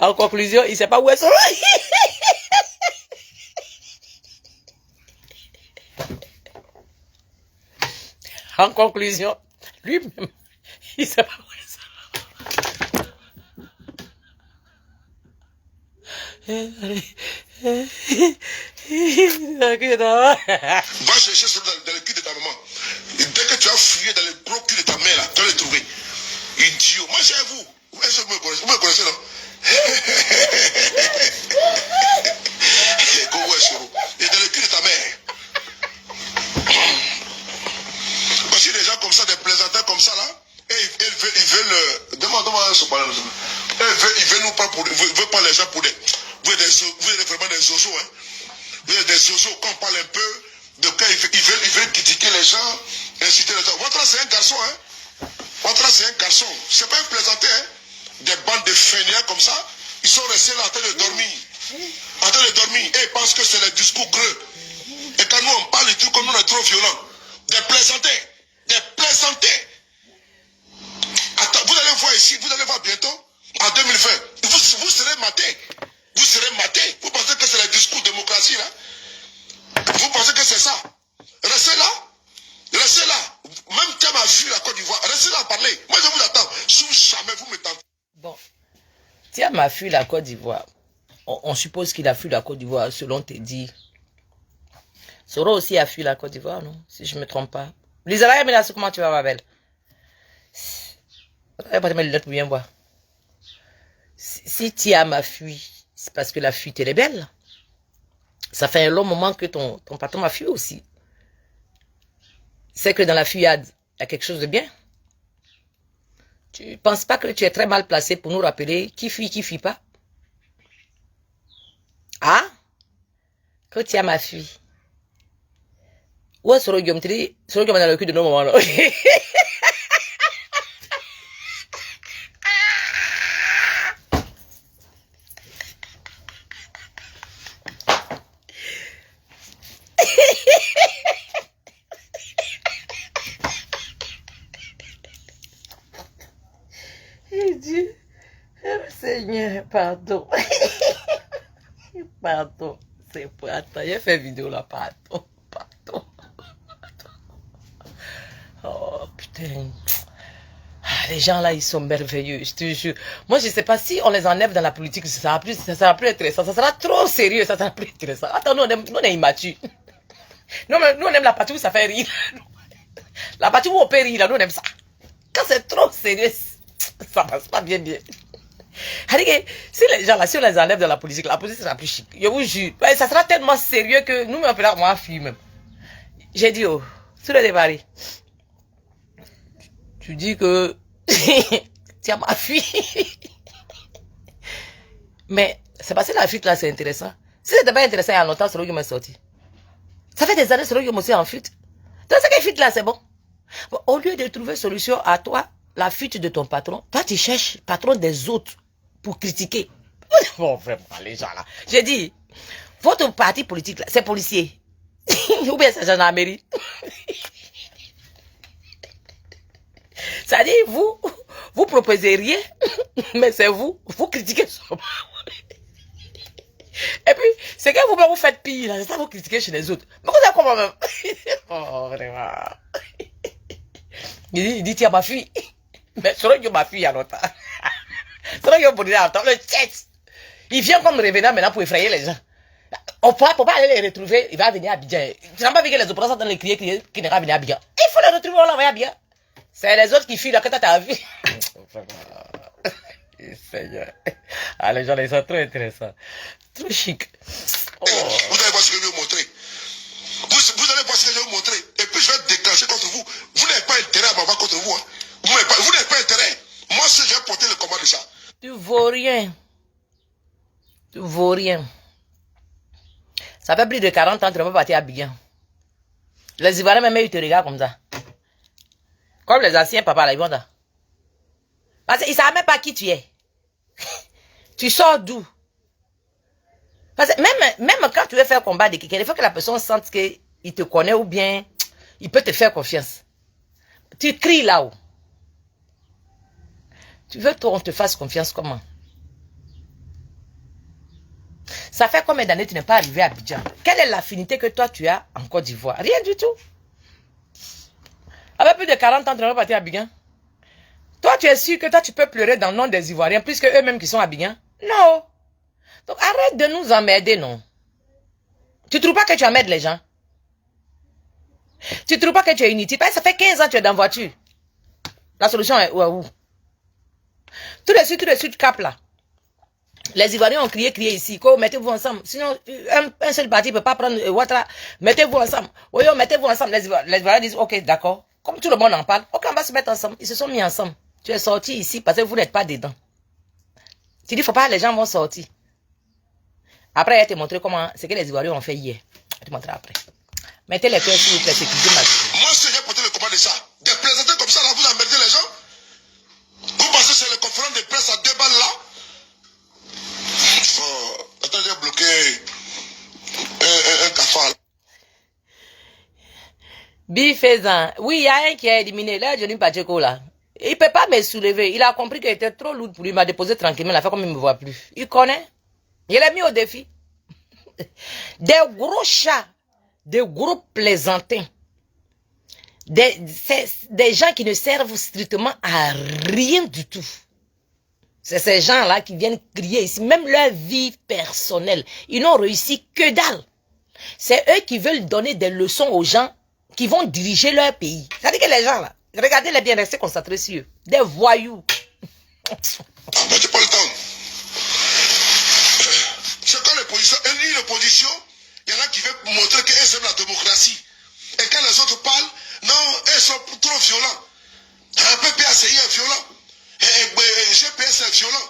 En conclusion, il ne sait pas où est son... En conclusion, lui-même, il ne sait pas où est son... Va chercher ça dans le cul de ta maman. Et dès que tu as fouillé dans le gros cul de ta mère, là, tu vas le trouver. Idiot. Moi, c'est à vous. Est-ce que vous me connaissez, non? Et dans le cul de ta mère. Parce que des gens comme ça, des plaisantins comme ça, là, Et ils veulent demande-moi ce problème. Ils veulent nous prendre pour, ils veulent pas les gens pour des, vous êtes vraiment des zozos, hein. Vous êtes des zozos, quand on parle un peu de cas, ils veulent critiquer les gens, inciter les gens. Votre c'est un garçon, hein. Votre c'est un garçon. C'est pas un plaisantin, hein. Des bandes de fainéants comme ça, ils sont restés là en train de dormir. En train de dormir, et ils pensent que c'est les discours creux. Et quand nous on parle des trucs comme nous on est trop violents. Des plaisantins. Des plaisantins. Attends, vous allez voir ici, vous allez voir bientôt, en 2020, vous serez matés. Vous serez matés. Vous pensez que c'est le discours démocratie là? Vous pensez que c'est ça? Restez là. Restez là. Même Thiam a fui la Côte d'Ivoire. Restez là à parler. Moi je vous attends. Si jamais vous me tentez. Bon. Thiam a fui la Côte d'Ivoire. On suppose qu'il a fui la Côte d'Ivoire selon tes dires. Soro aussi a fui la Côte d'Ivoire, non? Si je ne me trompe pas. Lisa, mais là, comment tu vas, ma belle? Pas te mettre les lunettes pour bien voir. Si Thiam a fui, c'est parce que la fuite, elle est belle. Ça fait un long moment que ton patron a fui aussi. C'est que dans la fuyade, il y a quelque chose de bien. Tu ne penses pas que tu es très mal placé pour nous rappeler qui fuit pas? Ah? Que Thiam a fui. Ouais, Soro Guillaume, tu dis, Soro Guillaume est dans le cul de nos moments là. Dieu, Seigneur, pardon. Pardon, c'est pas attends, j'ai fait vidéo là, pardon. Oh putain. Ah, les gens là, ils sont merveilleux, je te jure. Moi, je sais pas si on les enlève dans la politique, ça sera plus intéressant, ça sera trop sérieux, ça sera plus intéressant. Attends, nous on est immatures. Nous on aime la partie où ça fait rire. La partie où on peut rire, là, nous on aime ça. Quand c'est trop sérieux, ça passe pas bien. Si les gens là, si on les enlève dans la politique sera plus chic. Je vous jure. Ça sera tellement sérieux que nous, on peut là, moi, fille même. J'ai dit, oh, sur le débarré. Tu dis que tu as ma fille. Mais c'est parce que la fuite là, c'est intéressant. Si c'était pas intéressant, il y a longtemps, c'est là que m'est sorti. Ça fait des années, c'est là que je me suis en fuite. Donc, ce que fuite là, c'est bon. Bon. Au lieu de trouver solution à toi, la fuite de ton patron, toi, tu cherches patron des autres pour critiquer. Bon, vraiment, les gens là. J'ai dit, votre parti politique là, c'est policier. Ou bien c'est gendarmerie. Ça dit, vous proposez rien, mais c'est vous critiquez seulement. Et puis, c'est que vous faites pire, c'est ça, vous critiquez chez les autres. Mais vous savez comment même? Oh, vraiment. Il dit, tiens, ma fille. Mais c'est vrai que ma fille, il y a longtemps. C'est vrai que vous dites, attends, le tête. Il vient comme revenant maintenant pour effrayer les gens. On peut pas aller les retrouver, il va venir à Abidjan. Tu n'as pas vu que les opérations dans les crier qui n'ira venir à Abidjan. Il faut les retrouver, on l'envoie à Abidjan. C'est les autres qui fuient là que t'as vu. Seigneur. Ah, les gens, ils sont trop intéressants. Trop chic. Oh. Vous allez voir ce que je vais vous montrer. Vous allez voir ce que je vais vous montrer. Et puis je vais déclencher contre vous. Vous n'avez pas intérêt à m'avoir contre vous. Hein. Vous n'avez pas intérêt. Moi, je vais porter le combat de ça. Tu vaux rien. Tu vaux rien. Ça fait plus de 40 ans que tu ne vas pas partir à Abidjan. Les Ivoiriens, même, ils te regardent comme ça. Comme les anciens papas là, ils vont là. Parce qu'ils ne savent même pas qui tu es. Tu sors d'où? Parce que même quand tu veux faire combat de quelqu'un, il faut que la personne sente qu'il te connaît ou bien il peut te faire confiance. Tu cries là-haut. Tu veux qu'on te fasse confiance comment? Ça fait combien d'années que tu n'es pas arrivé à Abidjan? Quelle est l'affinité que toi tu as en Côte d'Ivoire? Rien du tout. Avec plus de 40 ans, tu n'es pas parti à Abidjan. Toi, tu es sûr que toi, tu peux pleurer dans le nom des Ivoiriens plus que eux-mêmes qui sont à Abidjan? Non. Donc, arrête de nous emmerder, non. Tu ne trouves pas que tu emmerdes les gens? Tu ne trouves pas que tu es inutile? Parce que ça fait 15 ans que tu es dans la voiture. La solution est où? Tout de suite, cap là. Les Ivoiriens ont crié ici. Mettez-vous ensemble. Sinon, un seul parti ne peut pas prendre Ouattara. Mettez-vous ensemble. Oui, mettez-vous ensemble. Les Ivoiriens disent, ok, d'accord. Comme tout le monde en parle, ok, on va se mettre ensemble. Ils se sont mis ensemble. Tu es sorti ici parce que vous n'êtes pas dedans. Tu dis, il ne faut pas, les gens vont sortir. Après, elle te montrer comment, ce que les Ivoiriens ont fait hier. Je te montrer après. Mettez les cœurs sur vous, sécuriser ma vie. Moi, si j'ai porté le combat de ça, des présentés comme ça, là, vous emmerdez les gens. Vous pensez que c'est le conférence de presse à 2 balles là? Oh, attends, j'ai bloqué un cafard. Bifaisan. Oui, il y a un qui a éliminé. Là, Johnny Pacheco, là. Il ne peut pas me soulever. Il a compris qu'il était trop lourd pour lui. Il m'a déposé tranquillement. Il a fait comme il ne me voit plus. Il connaît. Il l'a mis au défi. Des gros chats. Des gros plaisantins. Des gens qui ne servent strictement à rien du tout. C'est ces gens-là qui viennent crier ici. Même leur vie personnelle. Ils n'ont réussi que dalle. C'est eux qui veulent donner des leçons aux gens qui vont diriger leur pays. C'est-à-dire que les gens là, regardez-les bien, restez concentrés sur eux. Des voyous. Mais tu pas le temps. C'est quand l'opposition, il y en a qui veulent montrer qu'elles aiment la démocratie. Et quand les autres parlent, non, elles sont trop violents. Un PPACI est violent. Et GPS est violent.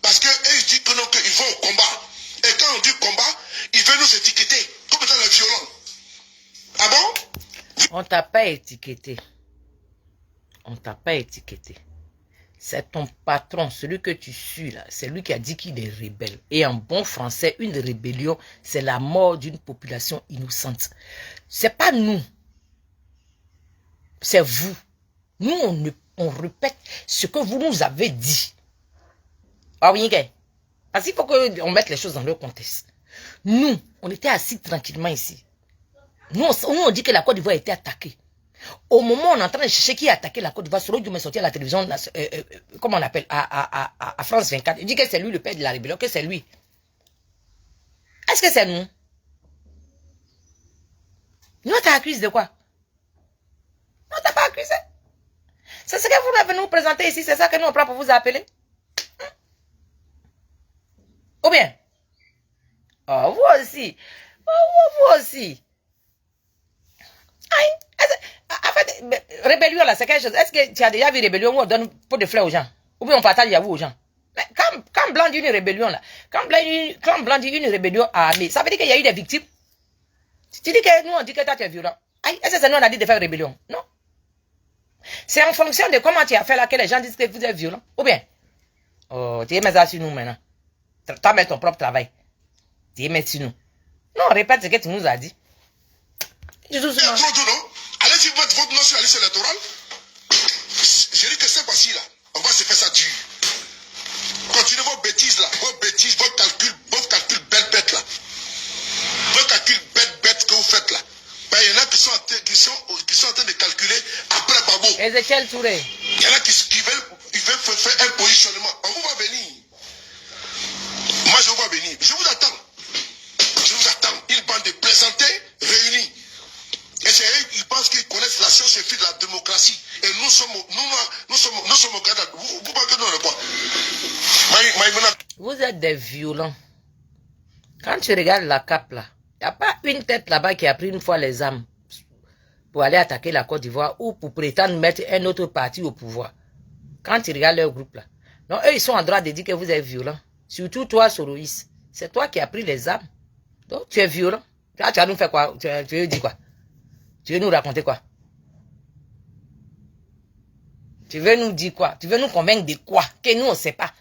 Parce qu'ils disent que non, qu'ils vont au combat. Et quand on dit combat, ils veulent nous étiqueter comme étant les violents. Ah bon? On t'a pas étiqueté. On t'a pas étiqueté. C'est ton patron, celui que tu suis là. C'est lui qui a dit qu'il est rebelle. Et en bon français, une rébellion, c'est la mort d'une population innocente. C'est pas nous. C'est vous. Nous, on répète ce que vous nous avez dit. Ah oui, parce qu'il faut qu'on mette les choses dans leur contexte. Nous, on était assis tranquillement ici. Nous, on dit que la Côte d'Ivoire a été attaquée. Au moment où on est en train de chercher qui a attaqué la Côte d'Ivoire, Soro Diomaye est sorti à la télévision, comment on appelle, à France 24. Il dit que c'est lui le père de la rébellion, que c'est lui. Est-ce que c'est nous? Nous, on t'a accusé de quoi? Non, on t'a pas accusé. C'est ce que vous venez nous présenter ici, c'est ça que nous on prend pour vous appeler? Ou bien? Oh, vous aussi. Oh, vous aussi. En fait, rébellion là, c'est quelque chose. Est-ce que tu as déjà vu rébellion où on donne pot de fleurs aux gens? Ou bien on partage Yahoo aux gens? Mais quand Blanc dit une rébellion là, quand Blanc dit une rébellion armée, ça veut dire qu'il y a eu des victimes? Tu dis que nous on dit que toi tu es violent. Est-ce que c'est nous on a dit de faire rébellion? Non. C'est en fonction de comment tu as fait là que les gens disent que vous êtes violent. Ou bien, oh, tu es mis ça sur nous maintenant. Tu as mis ton propre travail. Tu es mis sur nous. Non, répète ce que tu nous as dit. Il y a trop de non? Allez-y mettre votre nom sur la liste électorale. J'ai dit que cette fois-ci là, on va se faire ça dur. Continuez vos bêtises là, vos calculs bêtes là. Vos calculs bêtes que vous faites là. Ben, il y en a qui sont en train de calculer après Babo. Ezekiel Touré. Il y en a qui veulent faire un positionnement. On vous va venir. Moi je vous vois venir. Je vous attends. Je vous attends. Une bande de plaisantés réunis. Et c'est eux, ils pensent qu'ils connaissent la science de la démocratie. Et nous sommes au Canada. Vous pensez que nous on est quoi? Vous êtes des violents. Quand tu regardes la cape là, il n'y a pas une tête là-bas qui a pris une fois les armes pour aller attaquer la Côte d'Ivoire ou pour prétendre mettre un autre parti au pouvoir. Quand tu regardes leur groupe là. Donc eux, ils sont en droit de dire que vous êtes violents. Surtout toi, Soroïs. C'est toi qui as pris les armes. Donc tu es violent. Tu vas nous faire quoi? Tu veux dire quoi? Tu veux nous raconter quoi? Tu veux nous dire quoi? Tu veux nous convaincre de quoi? Que nous, on ne sait pas.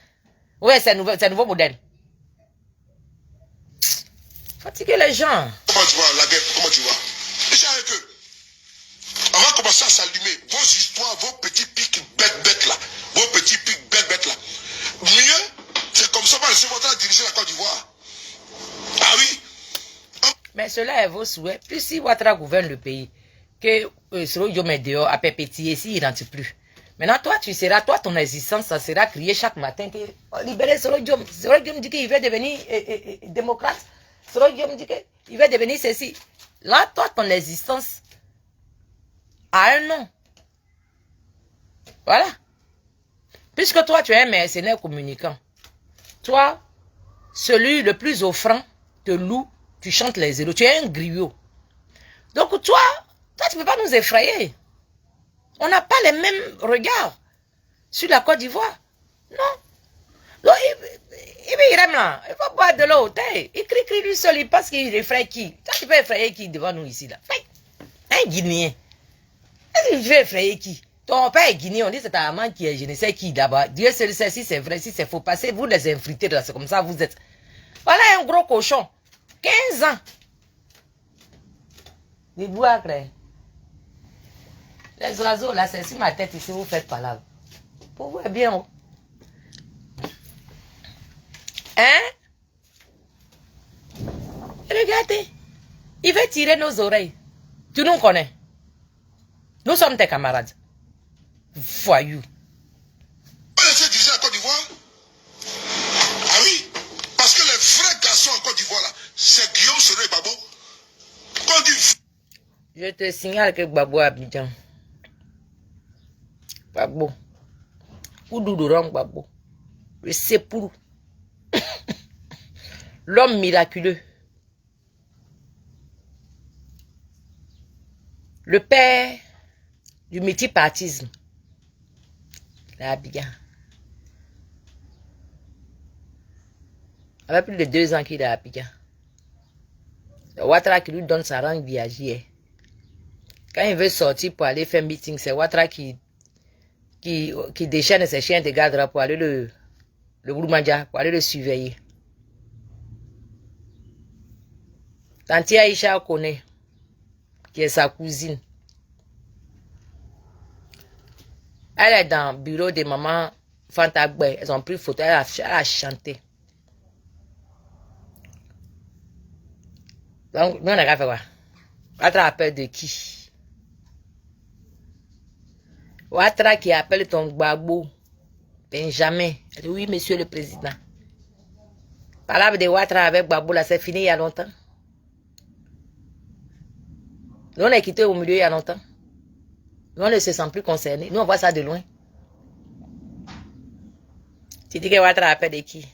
Ouais, c'est un nouveau modèle. Fatiguer les gens. Comment tu vois la guerre? Comment tu vois? Déjà avec eux. On va commencer à s'allumer. Vos histoires, vos petits pics bêtes là. Vos petits pics bêtes là. Mieux, c'est comme ça qu'on va laisser votre diriger la Côte d'Ivoire. Ah oui? Mais cela est vos souhaits. Puis si Ouattara gouverne le pays, que Soro Diomaye dehors à perpétuer, s'il ne rentre plus. Maintenant, toi, ton existence, ça sera crié chaque matin que libérer Soro Diomaye. Soro Diomaye dit qu'il veut devenir démocrate. Soro Diomaye dit qu'il veut devenir ceci. Là, toi, ton existence a un nom. Voilà. Puisque toi, tu es un mercenaire communicant. Toi, celui le plus offrant te loue. Tu chantes les zéros. Tu es un griot. Donc toi, tu ne peux pas nous effrayer. On n'a pas les mêmes regards sur la Côte d'Ivoire. Non. Donc, il aime là. Il faut boire de l'eau. Il crie lui seul. Il pense qu'il effraie qui? Toi, tu peux effrayer qui devant nous ici là? Un Guinéen. Est-ce que tu veux effrayer qui? Ton père est Guinéen. On dit c'est ta maman qui est je ne sais qui là-bas. Dieu seul sait si c'est vrai, si c'est faux. Passez, vous les infritez là. C'est comme ça, vous êtes. Voilà un gros cochon. 15 ans. Les bois, les oiseaux là, c'est sur ma tête ici, vous faites pas là. Pour vous, bien. Oh. Hein? Regardez. Il veut tirer nos oreilles. Tu nous connais. Nous sommes tes camarades. Voyou. On laisser diriger la Côte d'Ivoire? Ah oui, parce que les vrais garçons en Côte d'Ivoire là, c'est Guillaume Soro et Gbagbo. Quand on dit... Je te signale que Gbagbo Abidjan. Gbagbo. Oudoudourong Gbagbo. Le Sepourou. L'homme miraculeux. Le père du multipartisme. L'Abidjan. Avec plus de 2 ans qu'il est à Abidjan. C'est Ouattara qui lui donne sa langue viagère. Quand il veut sortir pour aller faire meeting, c'est Ouattara qui déchaîne ses chiens de garde pour aller le Bourmandia, pour aller le surveiller. Tanti Aïcha connaît, qui est sa cousine. Elle est dans le bureau de maman Fanta Gbé. Elles ont pris photo, elle a chanté. Donc, nous on a fait quoi? Ouattara appelle de qui? Ouattara qui appelle ton Gbagbo Benjamin. Elle dit, oui, monsieur le président. Parle de Ouattara avec Gbagbo, là, c'est fini il y a longtemps. Nous, on est quitté au milieu il y a longtemps. Nous, on ne se sent plus concernés. Nous, on voit ça de loin. Tu dis que Ouattara appelle de qui?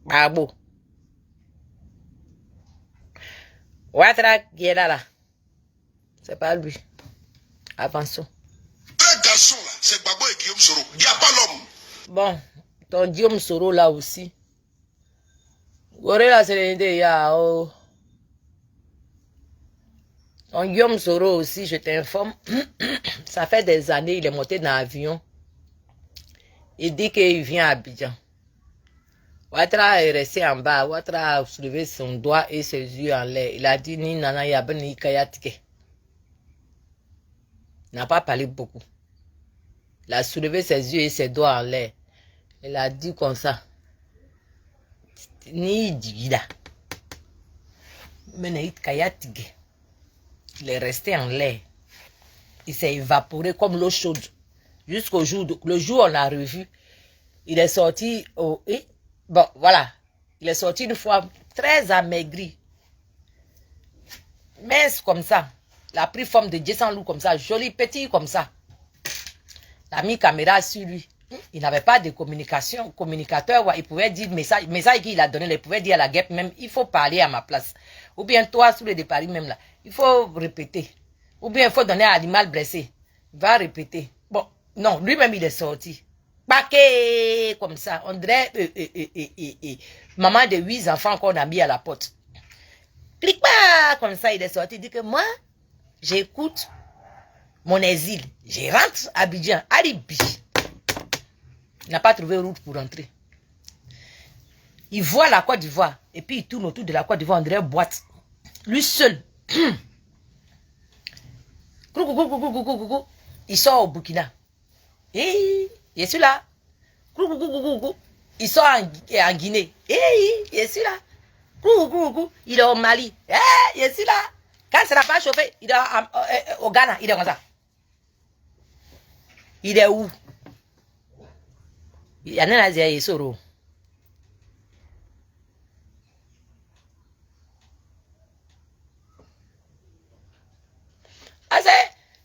Gbagbo. Ouattara qui est là. C'est pas lui. Avançons. Les garçons là, c'est Gbagbo et Guillaume Soro. Il n'y a pas l'homme. Bon, ton Guillaume Soro là aussi. Goré la sérénité, ya oh. Ton Guillaume Soro aussi, je t'informe. Ça fait des années, il est monté dans l'avion. Il dit qu'il vient à Abidjan. Ouattara est resté en bas. Ouattara a soulevé son doigt et ses yeux en l'air. Il a dit ni nana yabe ni kayatike. Il n'a pas parlé beaucoup. Il a soulevé ses yeux et ses doigts en l'air. Il a dit comme ça. Ni digida. Mais kayatike. Il est resté en l'air. Il s'est évaporé comme l'eau chaude. Jusqu'au jour, le jour où on l'a revu, il est sorti au... Bon, voilà. Il est sorti une fois très amaigri. Mince comme ça. Il a pris forme de Jason Lou comme ça. Joli, petit comme ça. Il a mis caméra sur lui. Il n'avait pas de communicateur. Il pouvait dire message qu'il a donné. Il pouvait dire à la guêpe même, il faut parler à ma place. Ou bien toi, sous le départ même là, il faut répéter. Ou bien il faut donner à l'animal blessé. Il va répéter. Bon, non, lui-même il est sorti. Paquet, comme ça. On dirait maman de 8 enfants qu'on a mis à la porte. Clique pas, comme ça il est sorti. Il dit que moi, j'écoute mon exil. Je rentre à Abidjan. Alibi. Il n'a pas trouvé route pour rentrer. Il voit la Côte d'Ivoire. Et puis il tourne autour de la Côte d'Ivoire. On dirait boîte. Lui seul. Il sort au Burkina. Et il est celui-là. Il sort en Guinée. Et il est celui-là. Il est au Mali. Il est celui-là. Quand ça n'a pas chauffé, il est au Ghana. Il est comme ça. Il est où? Il y en a un qui est au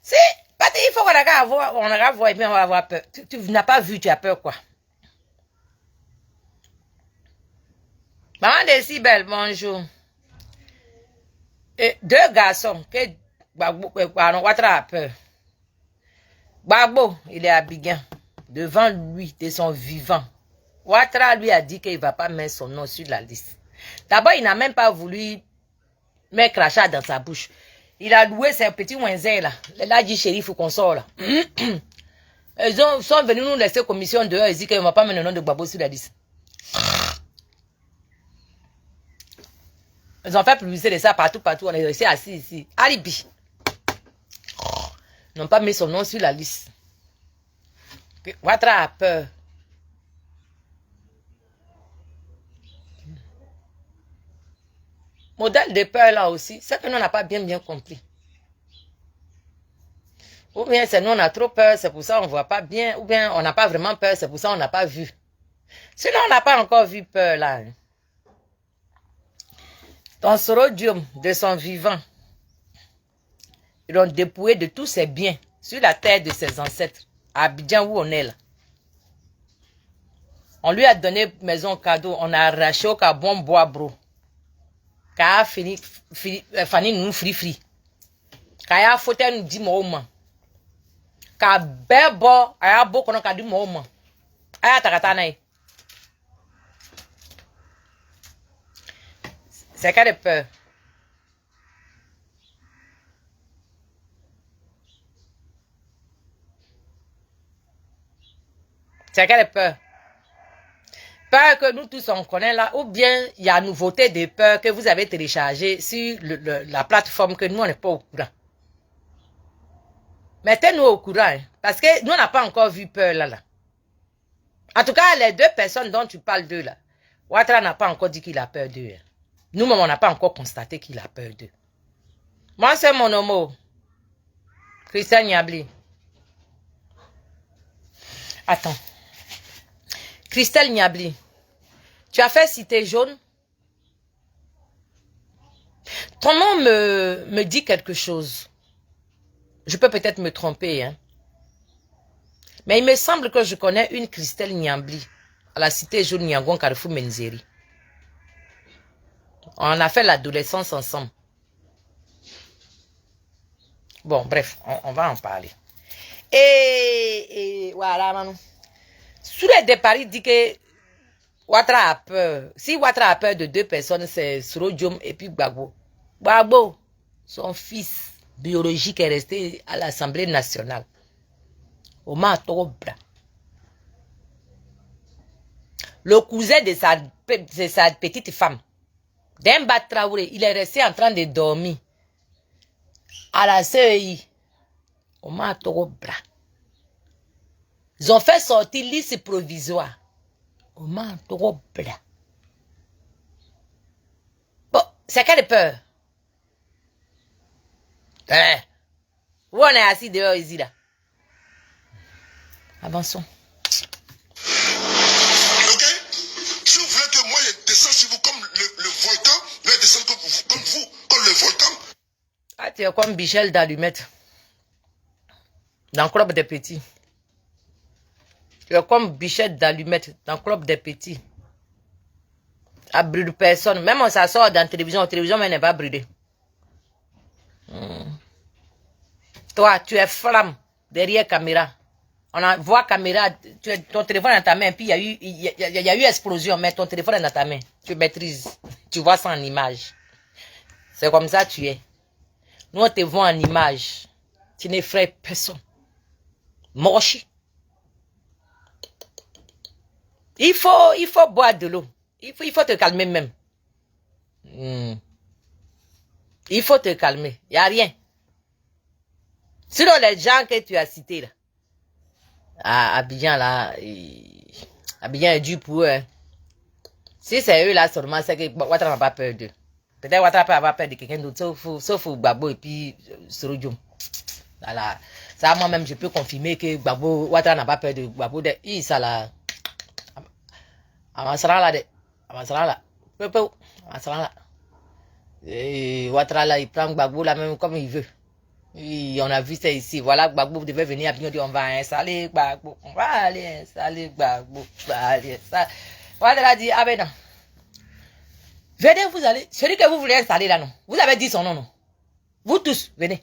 si, il faut qu'on a voir et puis on va avoir peur. Tu n'as pas vu, tu as peur quoi? Maman de si belle, bonjour. Et 2 garçons que Ouattara a peur. Gbagbo, il est à Abidjan. Devant lui, de son vivant. Ouattara lui a dit qu'il ne va pas mettre son nom sur la liste. D'abord, il n'a même pas voulu mettre crachat dans sa bouche. Il a loué ses petits ouinzins là. Là, dit shérif ou consort là. Ils sont venus nous laisser commission dehors. Ils disent qu'ils ne vont pas mettre le nom de Gbagbo sur la liste. Ils ont fait publicité de ça partout. On est resté assis ici. Alibi. Ils n'ont pas mis son nom sur la liste. Ouattara a peur. Modèle de peur là aussi, c'est que nous n'avons pas bien compris. Ou bien c'est nous on a trop peur, c'est pour ça on ne voit pas bien. Ou bien on n'a pas vraiment peur, c'est pour ça on n'a pas vu. Sinon on n'a pas encore vu peur là. Dans ce rhodium de son vivant, ils l'ont dépouillé de tous ses biens sur la terre de ses ancêtres, à Abidjan où on est là. On lui a donné maison cadeau, on a arraché au carbon bois bro. K'a fini nous free. K'a faute nous dit moment. K'a bebo aya boko no k'a dit moment. Aya takata na. C'est qu'elle a peur. C'est qu'elle a peur. Peur que nous tous on connaît là, ou bien il y a nouveauté de peur que vous avez téléchargé sur la plateforme que nous on n'est pas au courant. Mettez-nous au courant, hein, parce que nous on n'a pas encore vu peur là. En tout cas, les deux personnes dont tu parles d'eux là, Ouattara n'a pas encore dit qu'il a peur d'eux. Hein. Nous-mêmes, on n'a pas encore constaté qu'il a peur d'eux. Moi, c'est mon homo, Christian Niabli. Attends. Christelle Niabli, tu as fait Cité Jaune? Ton nom me dit quelque chose. Je peux peut-être me tromper, hein. Mais il me semble que je connais une Christelle Niabli à la Cité Jaune Niangon Carrefour Menzeri. On a fait l'adolescence ensemble. Bon, bref, on va en parler. Et voilà, maman. Sous les départ, il dit que Ouattara a peur. Si Ouattara a peur de deux personnes, c'est Srodium et puis Gbagbo. Gbagbo, son fils biologique est resté à l'Assemblée nationale. Oma Tobra. Le cousin de sa petite femme, Demba Traoré, il est resté en train de dormir à la CEI. Oma Tobra. Ils ont fait sortir liste provisoire. Oma Tobra. Bon, c'est quelle peur? Où on est assis dehors ici là? Avançons. Ok? Si vous voulez que moi je descende sur vous comme le volcan, je vais descendre comme le volcan. Ah, tu es comme Michel d'Allumette. Dans le club des petits. Tu es comme Bichette d'Allumette dans le club des petits. À brûler personne. Même on s'assoit dans la télévision. La télévision, mais n'est pas brûlée. Toi, tu es flamme derrière caméra. On voit caméra, ton téléphone est dans ta main, puis il y a eu explosion, mais ton téléphone est dans ta main. Tu maîtrises. Tu vois ça en image. C'est comme ça que tu es. Nous, on te voit en image. Tu n'effraies personne. Moche. Il faut boire de l'eau. Il faut te calmer même. Il faut te calmer. Il n'y a rien. Sinon, les gens que tu as cités là, à Abidjan là, Abidjan est dû pour eux. Hein. Si c'est eux là seulement, c'est que Ouattara n'a pas peur d'eux. Peut-être Ouattara peut avoir peur de quelqu'un d'autre, sauf Gbagbo et puis Srodium. Voilà. Ça, moi-même, je peux confirmer que Gbagbo, Ouattara n'a pas peur de Gbagbo. Ça là. Avancera là. Et Ouattara là, il prend Gbagbo là même comme il veut. Et on a vu ça ici. Voilà, Gbagbo devait venir à Abidjan, on va installer Gbagbo. On va aller installer Gbagbo. Ouattara dit, ah ben non. Venez, vous allez. Celui que vous voulez installer là, non. Vous avez dit son nom, non. Vous tous, venez.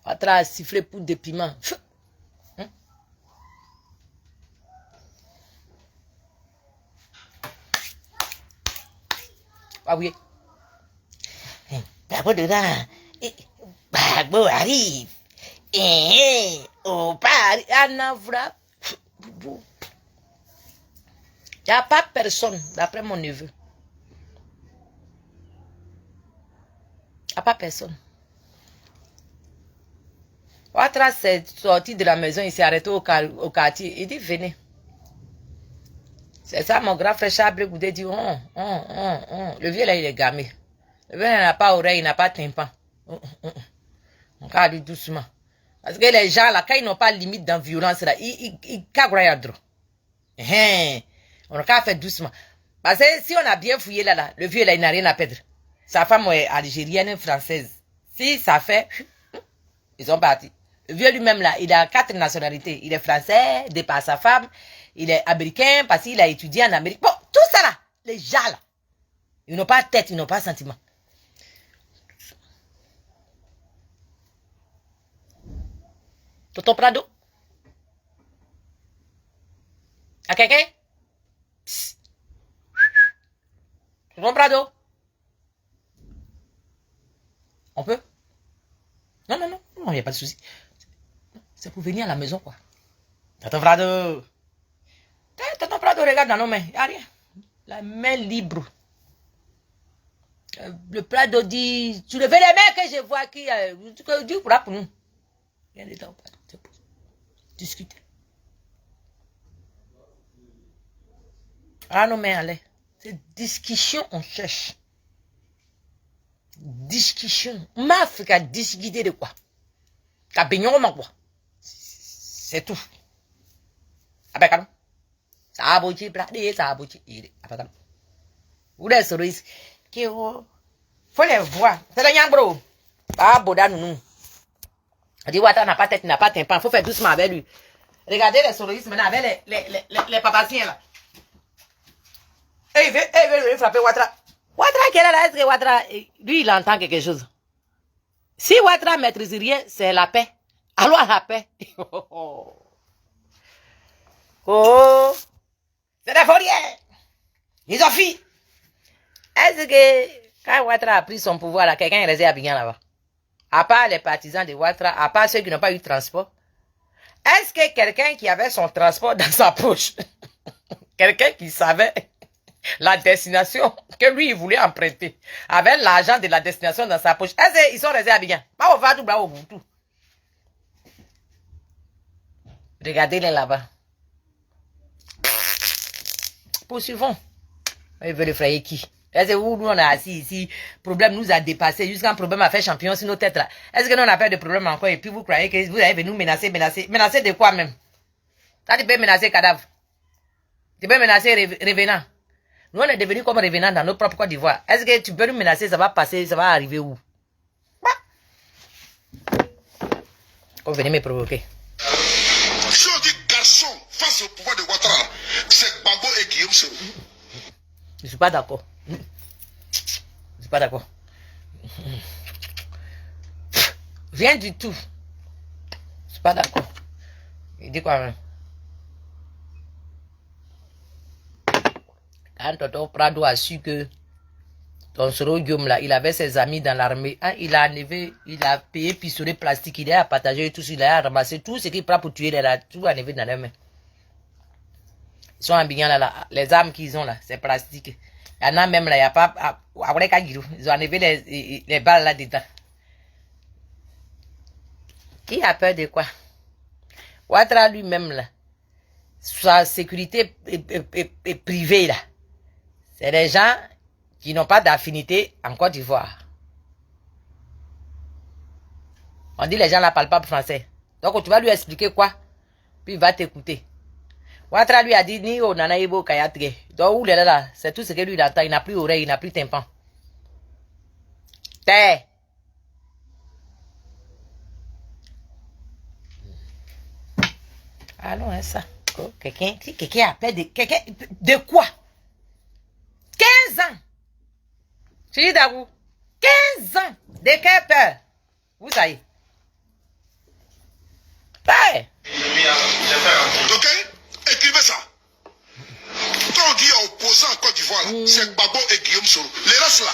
Ouattara a sifflé pour des piments. Ah oui. Bravo dedans. Bravo arrive. Oh, Paris. Anavra. Il n'y a pas personne, d'après mon neveu. Il n'y a pas personne. Ouattara s'est sorti de la maison, il s'est arrêté au quartier. Il dit, venez. C'est ça, mon grand frère Chabré Goudé dit, Le vieux là, il est gamé. Le vieux n'a pas oreille, il n'a pas tympan. On va aller doucement. Parce que les gens là, quand ils n'ont pas de limite dans violence là, ils cagrayadront. On a fait doucement. Parce que si on a bien fouillé là, le vieux là, il n'a rien à perdre. Sa femme est algérienne, française. Si ça fait, ils sont partis. Le vieux lui-même là, il a 4 nationalités. Il est français, de par sa femme. Il est américain parce qu'il a étudié en Amérique. Bon, tout ça là, les gens là, ils n'ont pas de tête, ils n'ont pas de sentiment. Tonton Prado? À quelqu'un? Tonton Prado? On peut? Non, non, non, non, il n'y a pas de souci. C'est pour venir à la maison, quoi. Tonton Prado? Tonton Prado, regarde dans nos mains, il n'y a rien. La main libre. Le Prado dit, tu levez les mains que je vois qui Dieu pourra pour nous. Rien de temps, discuter. Ah non, mais allez. C'est discussion, on cherche. Discussion. M'Afrique discuter de quoi? T'as baigné au quoi? C'est tout. Avec un. Ça a bouché, ça a bouché. Avec un. Vous les souris. Faut les voir. C'est le nyambro. Ah, Boda nous. On dit, Ouattara n'a pas tête, n'a pas tympan. Faut faire doucement avec lui. Regardez les souris maintenant avec les papaciens là. Il veut frapper Ouattara. Ouattara qui est là, est-ce que Ouattara, lui, il entend quelque chose? Si Ouattara maîtrise rien, c'est la paix. Alors la paix. Oh, c'est des fourrières. Ils ont fui. Est-ce que quand Ouattara a pris son pouvoir, là, quelqu'un est resté à Abidjan là-bas? À part les partisans de Ouattara, à part ceux qui n'ont pas eu de transport. Est-ce que quelqu'un qui avait son transport dans sa poche, quelqu'un qui savait la destination que lui, il voulait emprunter, avec l'argent de la destination dans sa poche, est-ce qu'ils sont restés à Abidjan? Regardez-les là-bas. Poursuivons. Il veut le frayer qui? Est-ce que nous, on a assis ici, problème nous a dépassé, jusqu'à un problème a fait champion sur nos têtes là. Est-ce que nous, on a pas de problème encore et puis vous croyez que vous allez venir nous menacer? Menacer de quoi même? Ça, tu peux menacer cadavre. Tu peux menacer revenant. Nous, on est devenus comme revenants dans notre propre Côte d'Ivoire. Est-ce que tu peux nous menacer, ça va passer, ça va arriver où? Vous venez me provoquer. Si on dit garçon face au pouvoir de Ouattara, c'est Bambo et Guillaume Soro. Je ne suis pas d'accord. Je ne suis pas d'accord. Rien du tout. Je ne suis pas d'accord. Il dit quoi même? Quand Tonton Prado a su que ton Soro Guillaume là, il avait ses amis dans l'armée, hein, il a payé pistolet plastique, il a partagé tout, il a ramassé tout ce qu'il prend pour tuer là, tout enlevé dans les mains. Ils sont ambiguants là, les armes qu'ils ont là, c'est plastique. Il y en a même là, il n'y a pas, ils ont enlevé les balles là dedans. Qui a peur de quoi? Ouattara lui-même là, sa sécurité est privée là. C'est des gens qui n'ont pas d'affinité en Côte d'Ivoire. On dit les gens là parlent pas français. Donc tu vas lui expliquer quoi? Puis il va t'écouter. Ouattara lui a dit ni au nanaïbo kayatre. Donc où là, c'est tout ce que lui il entend. Il n'a plus oreille, il n'a plus tympan. T'es. Allons, hein, ça. Oh, quelqu'un appelle de quoi? 15 ans. Je dis d'abord, 15 ans. De quelle peur? Vous savez. Ouais. Ok? Écrivez ça. Quand on dit opposant en Côte d'Ivoire, c'est Gbagbo et Guillaume Soro. Les restes là,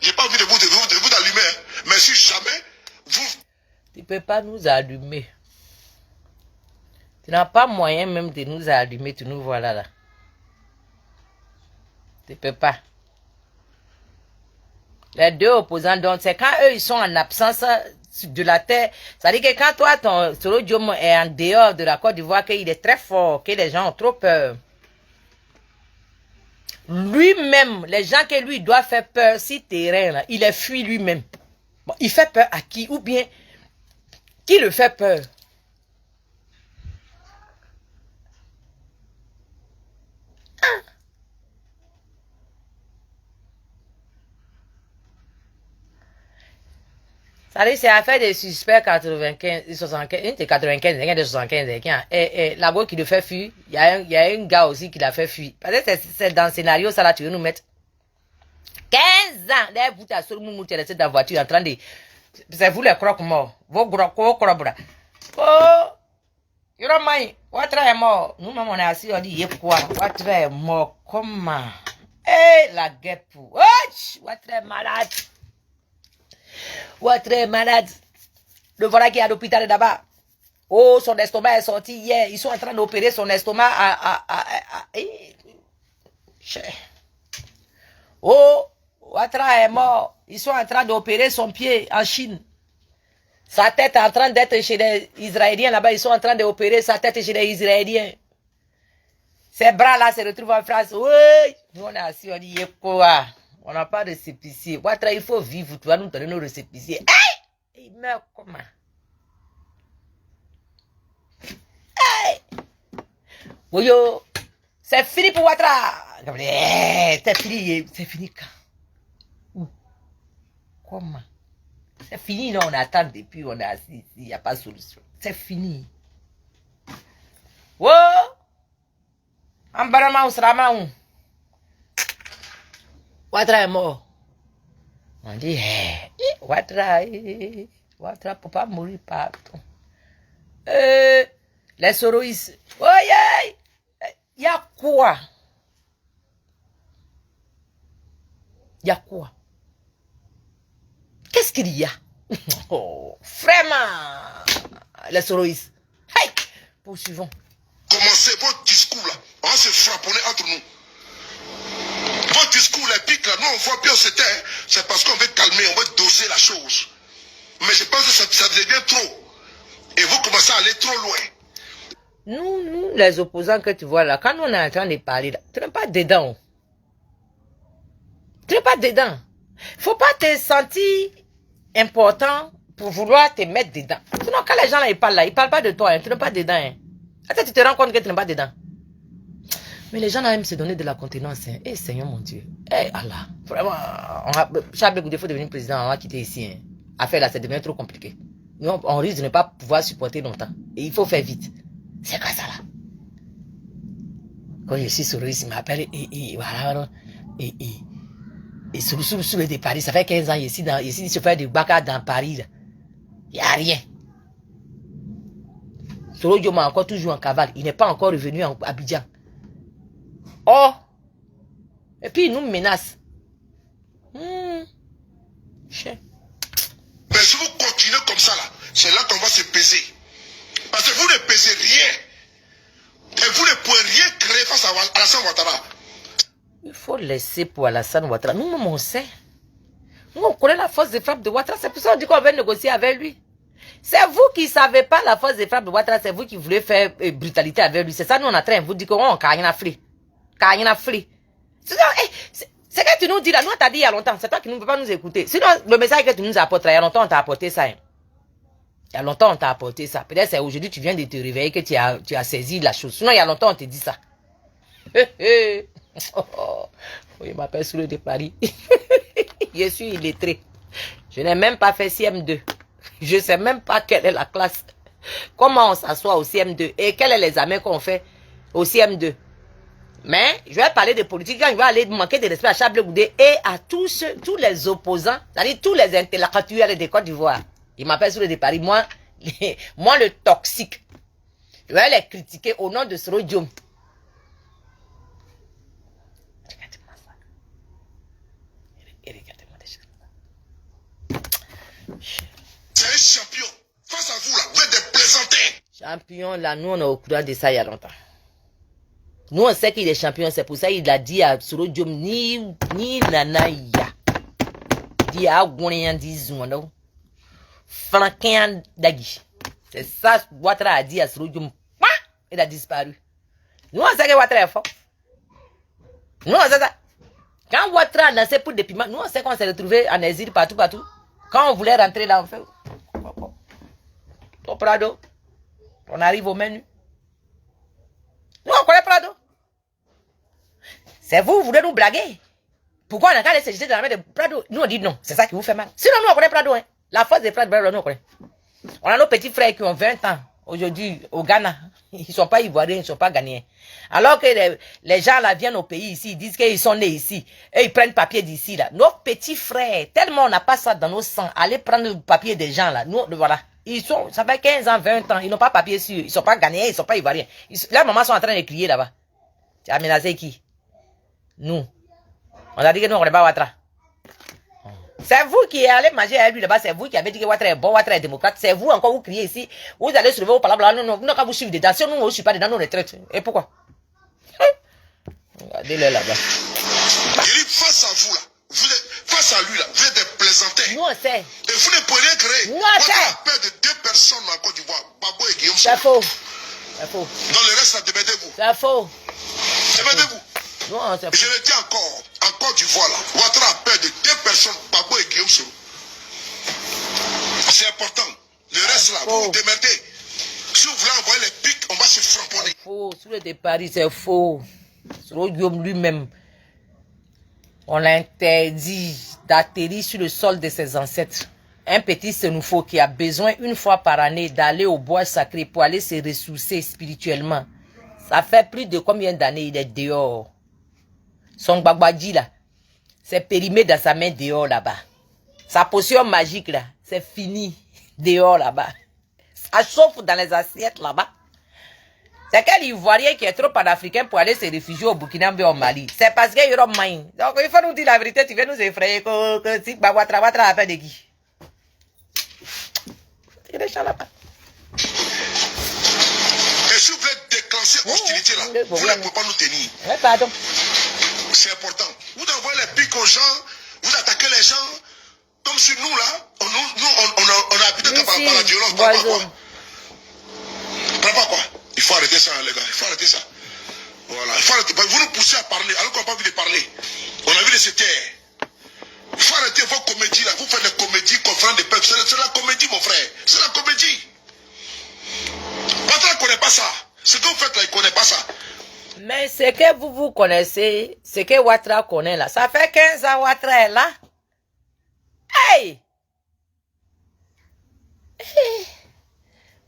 j'ai pas envie de vous allumer, hein. Mais si jamais vous... Tu ne peux pas nous allumer. Tu n'as pas moyen même de nous allumer, tu nous voilà là. Tu ne peux pas. Les deux opposants, donc c'est quand eux ils sont en absence de la terre. Ça veut dire que quand toi, ton Soro Diom est en dehors de la Côte d'Ivoire, qu'il est très fort, que les gens ont trop peur. Lui-même, les gens que lui doit faire peur, si terrain là, il est fui lui-même. Bon, il fait peur à qui? Ou bien, qui le fait peur? Ça dit, c'est affaire des suspects 95, 75, une de 95, un de 75, et la go qui le fait fuir, il y a un gars aussi qui l'a fait fuir. Parce que c'est dans le scénario, ça là, tu veux nous mettre 15 ans, là, vous t'as seulement monté dans la voiture en train de, c'est vous les croque-morts, vos croque-morts. Oh, you don't mind, Ouattara est mort. Nous-mêmes, on est assis, on dit, y'a quoi? Ouattara est mort, comment? Eh, la guêpe, Ouattara est malade. Ouattara est malade. Le voilà qui est à l'hôpital là-bas. Oh, son estomac est sorti hier. Ils sont en train d'opérer son estomac Oh, Ouattara est mort. Ils sont en train d'opérer son pied en Chine. Sa tête est en train d'être chez les Israéliens là-bas. Ils sont en train d'opérer sa tête chez les Israéliens. Ses bras-là se retrouvent en France. Oui, nous on est assis, on dit, quoi? On n'a pas de récépissé. Ouattara, il faut vivre. Tu vas nous donner nos récépissés. Hey! Il meurt comment? Hey! Oyo! C'est fini pour Ouattara! C'est fini. C'est fini quand? Où? Comment? C'est fini, non? On attend depuis, on est assis ici. Il n'y a pas de solution. C'est fini. Oh! Ambarama ou Srama ou? Ouattara est mort. On dit, Ouattara ne peut pas mourir partout. Les soroïs, il y a quoi? Il y a quoi? Qu'est-ce qu'il y a? Oh, vraiment, les soroïs. Hey, poursuivons. Commencez votre discours là. On va se frapponner entre nous. Votre discours, les pics là, nous on voit bien c'était, c'est parce qu'on veut calmer, on veut doser la chose. Mais je pense que ça devient trop. Et vous commencez à aller trop loin. Nous, les opposants que tu vois là, quand nous on est en train de parler, là, tu n'es pas dedans. Tu n'es pas dedans. Faut pas te sentir important pour vouloir te mettre dedans. Sinon, quand les gens là, ils parlent pas de toi, hein, tu n'es pas dedans. Hein. Attends, tu te rends compte que tu n'es pas dedans. Mais les gens là aiment se donner de la contenance. Hein. Eh Seigneur mon Dieu. Eh Allah. Vraiment, Chablé Goudé faut devenir président, on va quitter ici. Hein. Affaire là, ça devient trop compliqué. Nous, on risque de ne pas pouvoir supporter longtemps. Et il faut faire vite. C'est quoi ça là? Quand je suis sur il m'appelle et voilà. Et sous de Paris, ça fait 15 ans ici, il se fait du baka dans Paris. Là. Il n'y a rien. Soro Dioma encore toujours en cavale. Il n'est pas encore revenu à Abidjan. Oh! Et puis il nous menace. Mais si vous continuez comme ça là, c'est là qu'on va se peser. Parce que vous ne pesez rien. Et vous ne pouvez rien créer face à Alassane Ouattara. Il faut laisser pour Alassane Ouattara. Nous-mêmes on sait. Nous on connaît la force de frappe de Ouattara. C'est pour ça qu'on dit qu'on va négocier avec lui. C'est vous qui ne savez pas la force de frappe de Ouattara. C'est vous qui voulez faire brutalité avec lui. C'est ça nous on est en train de vous dire qu'on a fri. C'est que tu nous dis là, nous on t'a dit il y a longtemps, c'est toi qui ne peux pas nous écouter. Sinon, le message que tu nous as apporté, il y a longtemps on t'a apporté ça. Hein. Il y a longtemps on t'a apporté ça. Peut-être c'est aujourd'hui tu viens de te réveiller que tu as saisi la chose. Sinon, il y a longtemps on te dit ça. Il m'appelle Soulou de Paris. Je suis illettré. Je n'ai même pas fait CM2. Je ne sais même pas quelle est la classe. Comment on s'assoit au CM2 et quels sont les examens qu'on fait au CM2. Mais je vais parler de politique quand je vais aller manquer de respect à Chablé Goudé et à tous les opposants, c'est-à-dire tous les intellectuels de Côte d'Ivoire. Il m'appelle sur le de Paris. Moi, Moi, le toxique. Je vais les critiquer au nom de Soro Diom. Regardez-moi ça. Et regardez-moi déjà. C'est un champion. Face à vous, là, vous êtes des plaisantins. Champion, là, nous, on est au courant de ça il y a longtemps. Nous, on sait qu'il est champion. C'est pour ça qu'il a dit à Soro Diom, ni nanaya. Dit à Gouanian, dit Zouano. Flanquin d'Agui. C'est ça, Ouattara a dit à Soro Diom. Il a disparu. Nous, on sait que Ouattara est fort. Nous, on sait ça. Quand Ouattara a lancé pour des piments, nous, on sait qu'on s'est retrouvé en exil partout. Quand on voulait rentrer là, on fait. Au Prado. On arrive au menu. Nous, on connaît Prado. C'est vous, vous voulez nous blaguer. Pourquoi on a qu'à aller se jeter dans la main de Prado? Nous, on dit non. C'est ça qui vous fait mal. Sinon, nous, on connaît Prado. Hein. La force des Prado, nous, on connaît. On a nos petits frères qui ont 20 ans aujourd'hui au Ghana. Ils ne sont pas ivoiriens, ils ne sont pas ghanéens. Alors que les gens là viennent au pays ici, ils disent qu'ils sont nés ici. Et ils prennent papier d'ici là. Nos petits frères, tellement on n'a pas ça dans nos sangs, allez prendre le papier des gens là. Nous, voilà. Ils sont, ça fait 15 ans, 20 ans, ils n'ont pas papier sur eux. Ils ne sont pas ghanéens, ils ne sont pas ivoiriens. Leurs mamans sont en train de crier là-bas. Tu as menacé qui? Nous. On a dit que nous, on n'est pas Ouattara. C'est vous qui allez manger avec lui là-bas, c'est vous qui avez dit que Ouattara est bon, Ouattara est démocrate, c'est vous encore vous criez ici, vous allez se lever au palabra, non, quand vous suivez dedans, si nous ne suivons pas dedans, nous on les traite. Et pourquoi? Regardez-le là-bas. Il dit face à vous là, face à lui là, vous êtes des plaisantins. Nous on sait. Et vous ne pouvez rien créer. Nous on sait. Ouattara a peur de 2 personnes en Côte d'Ivoire, Babo et Guillaume. C'est faux. C'est faux. Dans le reste là, démettez-vous. C'est faux. Démettez-vous. Nous on sait. Je le dis encore, en Côte d'Ivoire là, Ouattara a peur de 2 personnes, Babo et Guillaume Soro. C'est important. Le reste là, vous vous démettez. Si vous voulez envoyer les pics, on va se framponner. C'est faux. Sur le départ, c'est faux. Soro Diom lui-même, on l'a interdit d'atterrir sur le sol de ses ancêtres. Un petit Sénoufo qui a besoin une fois par année d'aller au bois sacré pour aller se ressourcer spirituellement. Ça fait plus de combien d'années il est dehors? Son Gbagbaji là, c'est périmé dans sa main dehors là-bas. Sa potion magique là, c'est fini dehors là-bas. Ça chauffe dans les assiettes là-bas. C'est quel Ivoirien qui est trop panafricain pour aller se réfugier au Burkina Faso au Mali. C'est parce qu'il y aura main. Donc il faut nous dire la vérité, tu viens nous effrayer que si Ouattara a fait de qui? Il est là là-bas. Et si vous voulez déclencher hostilité là, vous ne pouvez pas nous tenir. Oui, pardon. C'est important. Vous envoyez les pics aux gens, vous attaquez les gens, comme si nous là, on a habité par la violence. Pas quoi. Pas quoi. Il faut arrêter ça, les gars. Il faut arrêter ça. Voilà. Il faut arrêter. Vous nous poussez à parler, alors qu'on n'a pas envie de parler. On a envie de se taire. Il faut arrêter vos comédies là. Vous faites des comédies, conférence de peuple. C'est la comédie, mon frère. C'est la comédie. Ouattara ne connaît pas ça. Ce que vous faites là, il ne connaît pas ça. Mais ce que vous connaissez, ce que Ouattara connaît là, ça fait 15 ans Ouattara est là. Hey! Hey!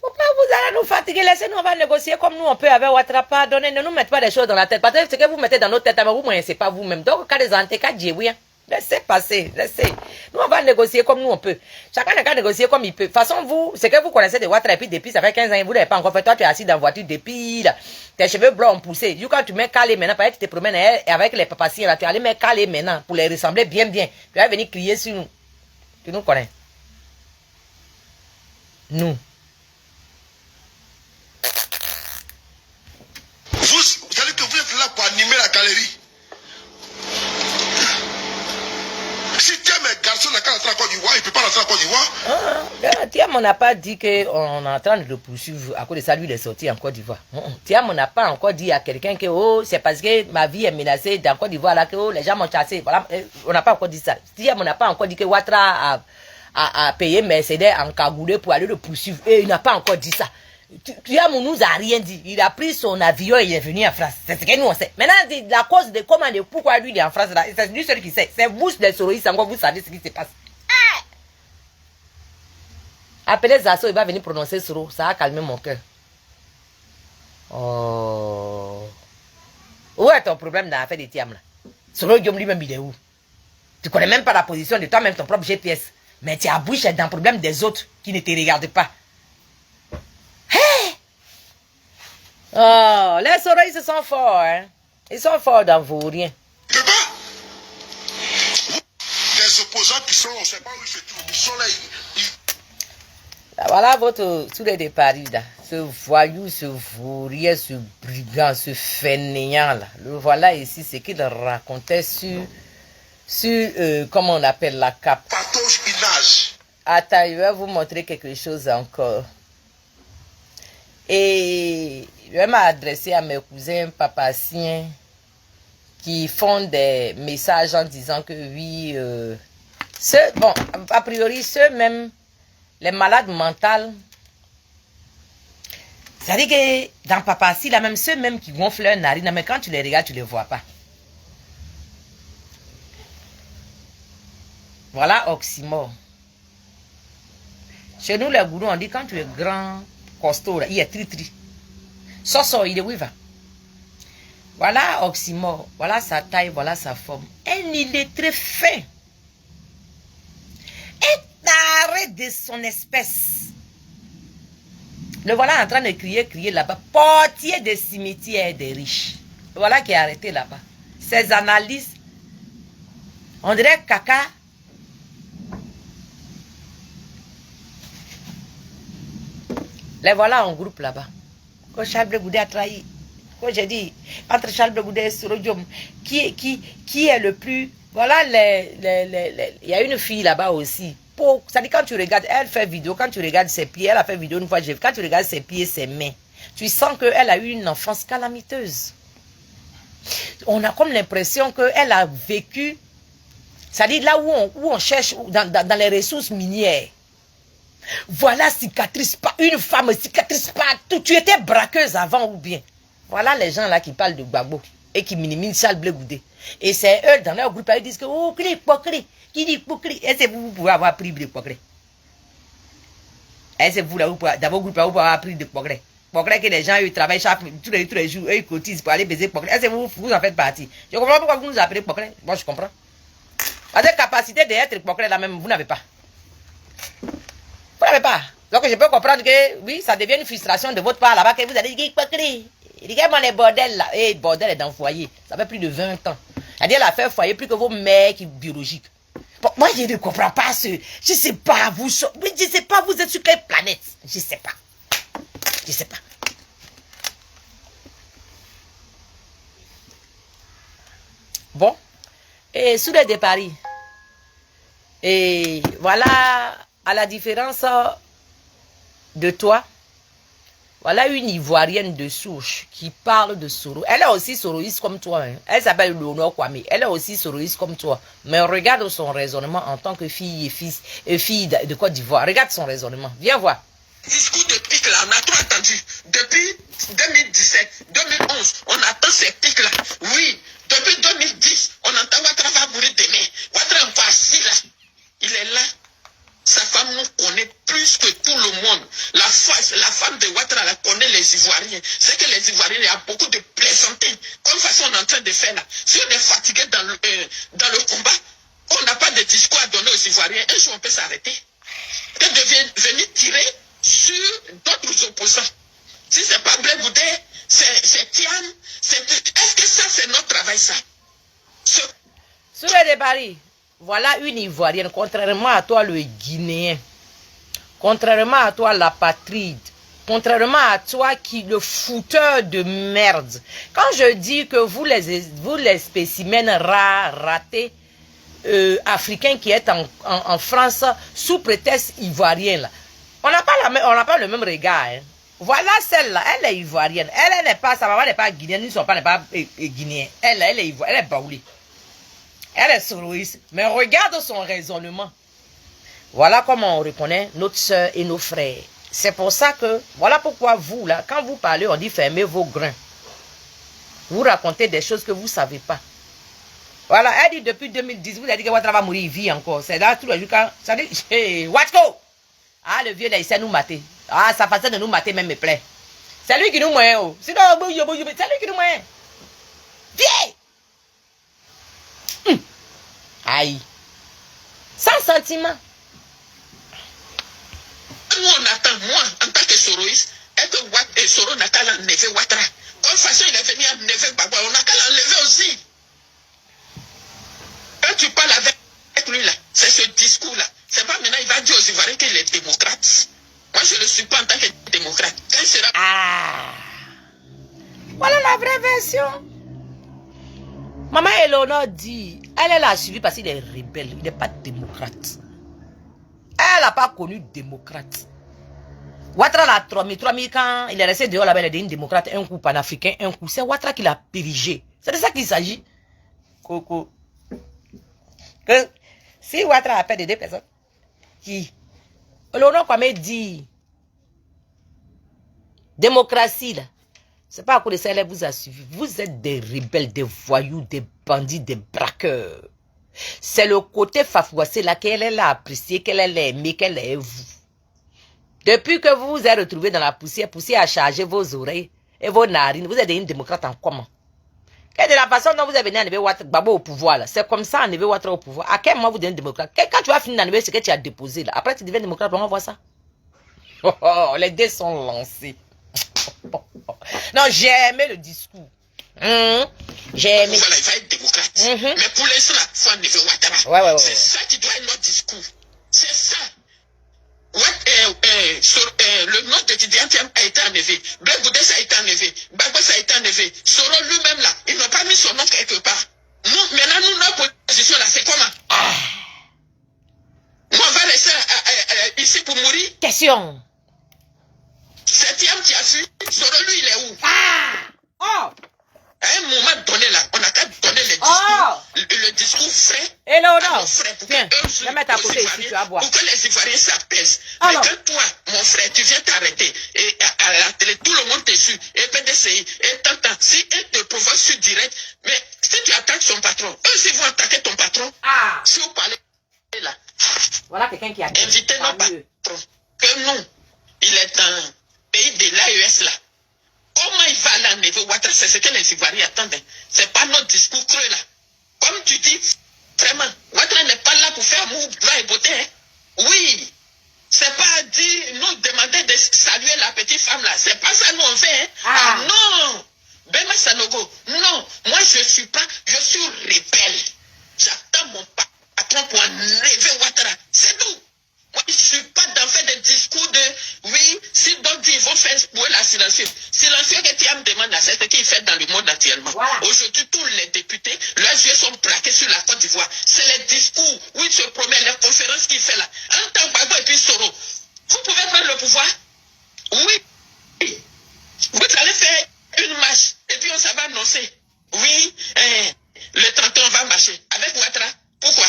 Pourquoi vous allez nous fatiguer? Laissez-nous, on va négocier comme nous on peut avec Ouattara. Pardonnez, ne nous mettez pas des choses dans la tête. Parce que ce que vous mettez dans notre tête, vous ne connaissez pas vous-même. Donc, quand les antécas disent oui, laissez passer, laissez. Nous, on va négocier comme nous on peut. Chacun n'a qu'à négocier comme il peut. De toute façon, vous, ce que vous connaissez de Ouattara, et puis depuis, ça fait 15 ans, vous n'avez pas encore fait. Toi, tu es assis dans la voiture depuis, là. Tes cheveux blancs ont poussé. Quand tu mets calé maintenant, peut-être tu te promènes avec les papaciens, là, tu allais mettre calé maintenant pour les ressembler bien. Tu vas venir crier sur nous. Tu nous connais. Nous. Vous savez que vous êtes là pour animer la galerie. Si tu aimes un garçon qui est en Côte d'Ivoire, il ne peut pas rentrer en Côte d'Ivoire. Thiam, on n'a pas dit qu'on est en train de le poursuivre à cause de ça, lui, il est sorti en Côte d'Ivoire. Thiam, on n'a pas encore dit à quelqu'un que oh, c'est parce que ma vie est menacée dans Côte d'Ivoire, là, que oh, les gens m'ont chassé. Voilà, on n'a pas encore dit ça. Thiam, on n'a pas encore dit que Ouattara a payé Mercedes en cagoulé pour aller le poursuivre. Et il n'a pas encore dit ça. Thiam nous a rien dit. Il a pris son avion et il est venu en France. C'est ce que nous on sait. Maintenant, la cause de comment, de pourquoi lui il est en France, là, c'est lui seul qui sait. C'est vous, les soroïstes, encore vous savez ce qui se passe. Appelez Zasso, il va venir prononcer Soro. Ça a calmé mon cœur. Oh. Où est ton problème dans l'affaire de Thiam là? Soro Diom lui-même, il est où? Tu connais même pas la position de toi-même, ton propre GPS. Mais tu as bouché dans le problème des autres qui ne te regardent pas. Oh, les Soroïs, ils sont forts, hein. Ils sont forts dans vos riens. Tu peux pas. Les opposants qui sont, on ne sait pas où ils se trouvent. Ils sont là, Voilà votre Souley de Paris, là. Ce voyou, ce vaurien, ce brigand, ce fainéant, là. Le voilà ici, ce qu'il racontait sur comment on appelle la cape. Patoche Inage. Attends, je vais vous montrer quelque chose encore. Et je vais m'adresser à mes cousins papaciens qui font des messages en disant que oui, bon, a priori, ceux-mêmes, les malades mentaux, c'est-à-dire que dans Papacy, là même, ceux-mêmes qui gonflent leur narine, mais quand tu les regardes, tu ne les vois pas. Voilà oxymore. Chez nous, les gourous, on dit quand tu es grand, costaud, là, il est tri-tri. So, il est où il va. Voilà oxymore. Voilà sa taille, voilà sa forme. Et il est très fin. Et taré de son espèce. Le voilà en train de crier là-bas. Portier des cimetières des riches. Le voilà qui est arrêté là-bas. Ses analyses, on dirait caca. Les voilà en groupe là-bas. Quand Charles Blé Goudé a trahi, quand j'ai dit, entre Charles Blé Goudé et Sorodium, qui est le plus... Voilà, il y a une fille là-bas aussi. Ça dit quand tu regardes, elle fait vidéo, quand tu regardes ses pieds, elle a fait vidéo une fois, quand tu regardes ses pieds, ses mains, tu sens qu'elle a eu une enfance calamiteuse. On a comme l'impression qu'elle a vécu, ça dit là où on cherche, dans les ressources minières. Voilà cicatrice, pas une femme, cicatrice partout. Tu étais braqueuse avant ou bien. Voilà les gens là qui parlent de Gbagbo et qui minimisent Charles Blé Goudé. Et c'est eux dans leur groupe, ils disent que oh, qui dit pokri. Et c'est vous pouvez avoir pris de pokri. Et c'est vous là, dans vos groupes, vous pouvez avoir pris de pokri. Pokri que les gens, ils travaillent tous les jours, eux, ils cotisent pour aller baiser pokri. Et c'est vous en faites partie. Je comprends pourquoi vous nous appelez pokri. Moi, je comprends. Parce que capacité d'être pokri là même, vous n'avez pas. Vous n'avez pas. Donc je peux comprendre que oui, ça devient une frustration de votre part là-bas que vous allez dire pokri. Regardez-moi les bordels là. Et bordel est dans le foyer. Ça fait plus de 20 ans. C'est-à-dire elle a fait foyer plus que vos mères qui biologiques. Bon, moi je ne comprends pas ce. Je sais pas, vous. Je sais pas, vous êtes sur quelle planète. Je sais pas. Je sais pas. Bon. Et Souley de Paris. Et voilà, à la différence de toi, voilà une Ivoirienne de souche qui parle de Soro. Elle est aussi soroïste comme toi. Hein. Elle s'appelle Léonore Kwame. Elle est aussi soroïste comme toi. Mais regarde son raisonnement en tant que fille et fille de Côte d'Ivoire. Regarde son raisonnement. Viens voir. Discours de pique là, on a trop attendu. Depuis 2017, 2011, on attend ces pics là. Oui, depuis 2010, on entend Ouattara mourir demain. Ouattara est facile là. Il est là. Sa femme nous connaît plus que tout le monde. La femme de Ouattara la connaît les Ivoiriens. C'est que les Ivoiriens, il y a beaucoup de plaisanteries. Comme façon on est en train de faire là. Si on est fatigué dans le combat, on n'a pas de discours à donner aux Ivoiriens. Un jour on peut s'arrêter. Et de venir tirer sur d'autres opposants. Si c'est pas Blé Goudé, c'est Tian. Est-ce que ça c'est notre travail ça? Souley de Paris. Voilà une Ivoirienne, contrairement à toi le Guinéen, contrairement à toi l'apatride, contrairement à toi qui le fouteur de merde. Quand je dis que vous les spécimens rares, ratés, africains qui êtes en France sous prétexte ivoirien, là, on n'a pas le même regard. Hein. Voilà celle-là, elle est ivoirienne. Elle n'est pas, sa maman n'est pas guinéenne, son père n'est pas guinéen. Elle est ivoirienne, elle est baoulée. Elle est soroïste, mais regarde son raisonnement. Voilà comment on reconnaît notre soeur et nos frères. C'est pour ça que, voilà pourquoi vous, là, quand vous parlez, on dit fermez vos grains. Vous racontez des choses que vous ne savez pas. Voilà, elle dit depuis 2010, vous avez dit que Ouattara va mourir, il vit encore. C'est là tout le jour quand, ça dit, hey, Watko! Ah, le vieux là, il sait nous mater. Ah, sa façon de nous mater même me plaît. C'est lui qui nous moyen, oh. Sinon, c'est lui qui nous moyen. Viens! Aïe. Sans sentiment. Nous on attend, moi, en tant que soroïste, est que Soro n'a qu'à l'enlever Ouattara. De toute façon, il est venu enlever Gbagbo. On n'a qu'à l'enlever aussi. Quand tu parles avec lui, là, c'est ce discours-là. C'est pas maintenant, il va dire aux Ivoiriens qu'il est démocrate. Moi, je ne le suis pas en tant que démocrate. Quand il sera... Ah, voilà la vraie version. Maman Eleonore dit, elle l'a suivi parce qu'il est rebelle, il n'est pas démocrate. Elle n'a pas connu démocrate. Ouattara l'a 3000 quand il est resté dehors là-bas, il est devenu démocrate, un coup panafricain, un coup. C'est Ouattara qui l'a périgé. C'est de ça qu'il s'agit. Coco. Que si Ouattara a perdu 2 personnes, qui Eleonore Kwame dit, démocratie là. C'est pas à cause de ça qu'elle vous a suivi. Vous êtes des rebelles, des voyous, des bandits, des braqueurs. C'est le côté fafouassé là qu'elle a apprécié, qu'elle a aimé, qu'elle est vous. Depuis que vous vous êtes retrouvés dans la poussière, poussière a chargé vos oreilles et vos narines, vous êtes une démocrate en comment? Et de la façon dont vous avez venu enlever Gbagbo au pouvoir là, c'est comme ça enlever Ouattara au pouvoir. À quel moment vous devenez démocrate? Quand tu vas finir d'enlever ce que tu as déposé là, après tu deviens démocrate, on va voir ça. Oh, oh, les dés sont lancés. Non, j'ai aimé le discours. J'ai aimé. Voilà, il va être démocrate. Mais pour l'instant, il faut enlever Ouattara. Ouais. C'est ça qui doit être notre discours. C'est ça. Le nom de Tidiane a été enlevé. Blaise Goudé, ça a été enlevé. Gbagbo, ça a été enlevé. Soro lui-même là, ils n'ont pas mis son nom quelque part. Nous, maintenant, notre position là, c'est comment? Moi, on va rester ici pour mourir. Question. Septième qui a fui, Soro lui, il est où? Oh. À un moment donné là, on a qu'à donner le discours, le discours frais. Eleonore, viens, je vais mettre à côté ici, tu vas boire. Pour que les Ivoiriens s'apaisent. Mais quand toi, mon frère, tu viens t'arrêter, et à la télé, tout le monde te suit, et PDCI, et tant, si elle te provoque sur direct, mais si tu attaques son patron, eux aussi vont attaquer ton patron. Si vous parlez là, voilà quelqu'un qui a invitez nos patrons, que non, il est un pays de l'AES là. Comment il va l'enlever Ouattara? C'est ce que les Ivoiriens attendent. C'est pas notre discours creux là. Comme tu dis, vraiment, Ouattara n'est pas là pour faire mou, droit et beauté. Hein? Oui. C'est pas dire, nous demander de saluer la petite femme là. C'est pas ça nous on fait. Hein? Non. Bema Sanogo. Non. Moi je suis rebelle. J'attends mon patron pour enlever Ouattara. C'est tout. Moi, je ne suis pas dans faire des discours de oui, si d'autres ils vont faire pour la silencieux. Silencieux que tu me demandes, c'est ce qu'il fait dans le monde actuellement. Voilà. Aujourd'hui, tous les députés, leurs yeux sont braqués sur la Côte d'Ivoire. C'est les discours où il se promet, les conférences qu'il fait là. En tant que Gbagbo et puis Soro, vous pouvez prendre le pouvoir? Oui. Vous allez faire une marche et puis on s'en va annoncer. Oui, le 31 on va marcher. Avec Ouattara. Pourquoi?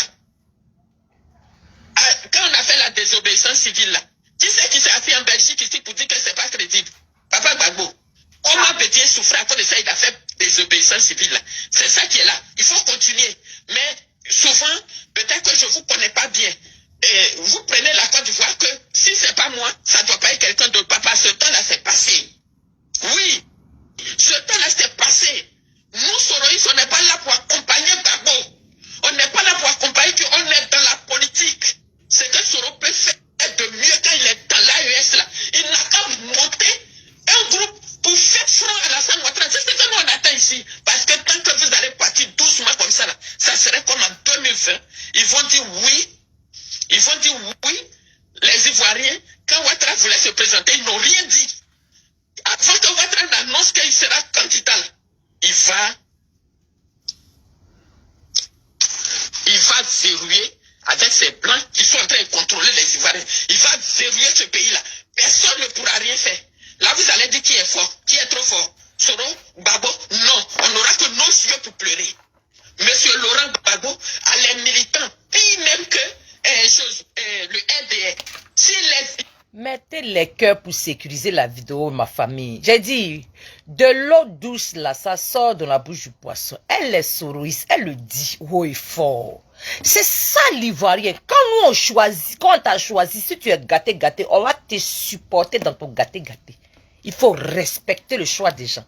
Quand on a fait la désobéissance civile là, qui c'est qui s'est assis en Belgique ici pour dire que c'est pas crédible? Papa Gbagbo. Comment peut-il souffrir à cause de ça? Il a fait désobéissance civile là. C'est ça qui est là. Il faut continuer. Mais souvent, peut-être que je vous connais pas bien. Et vous prenez la Côte d'Ivoire que si c'est pas moi, ça doit pas être quelqu'un d'autre. Papa, ce temps-là c'est passé. Oui. Ce temps-là c'est passé. Nous, Soroïs, on n'est pas là pour accompagner Gbagbo. On n'est pas là pour accompagner, on est dans la politique. C'est que Soro peut faire de mieux quand il est dans l'AES là. Il n'a qu'à monter un groupe pour faire front à Alassane Ouattara. C'est ce que nous on attend ici. Parce que tant que vous allez partir doucement comme ça là, ça serait comme en 2020. Ils vont dire oui. Ils vont dire oui. Les Ivoiriens, quand Ouattara voulait se présenter, ils n'ont rien dit. Avant que Ouattara n'annonce qu'il sera candidat là, il va verrouiller avec ces blancs qui sont en train de contrôler les Ivoiriens. Il va verrouiller ce pays-là. Personne ne pourra rien faire. Là, vous allez dire qui est fort, qui est trop fort. Soro, Gbagbo, non. On n'aura que nos yeux pour pleurer. Monsieur Laurent Gbagbo a les militants, pire même que le RDR. Si les... Mettez les cœurs pour sécuriser la vidéo, ma famille. J'ai dit, de l'eau douce là, ça sort de la bouche du poisson. Elle est soroïste, elle le dit haut et fort. C'est ça l'Ivoirien. Quand nous on choisit, quand on t'a choisi, si tu es gâté, on va te supporter dans ton gâté. Il faut respecter le choix des gens.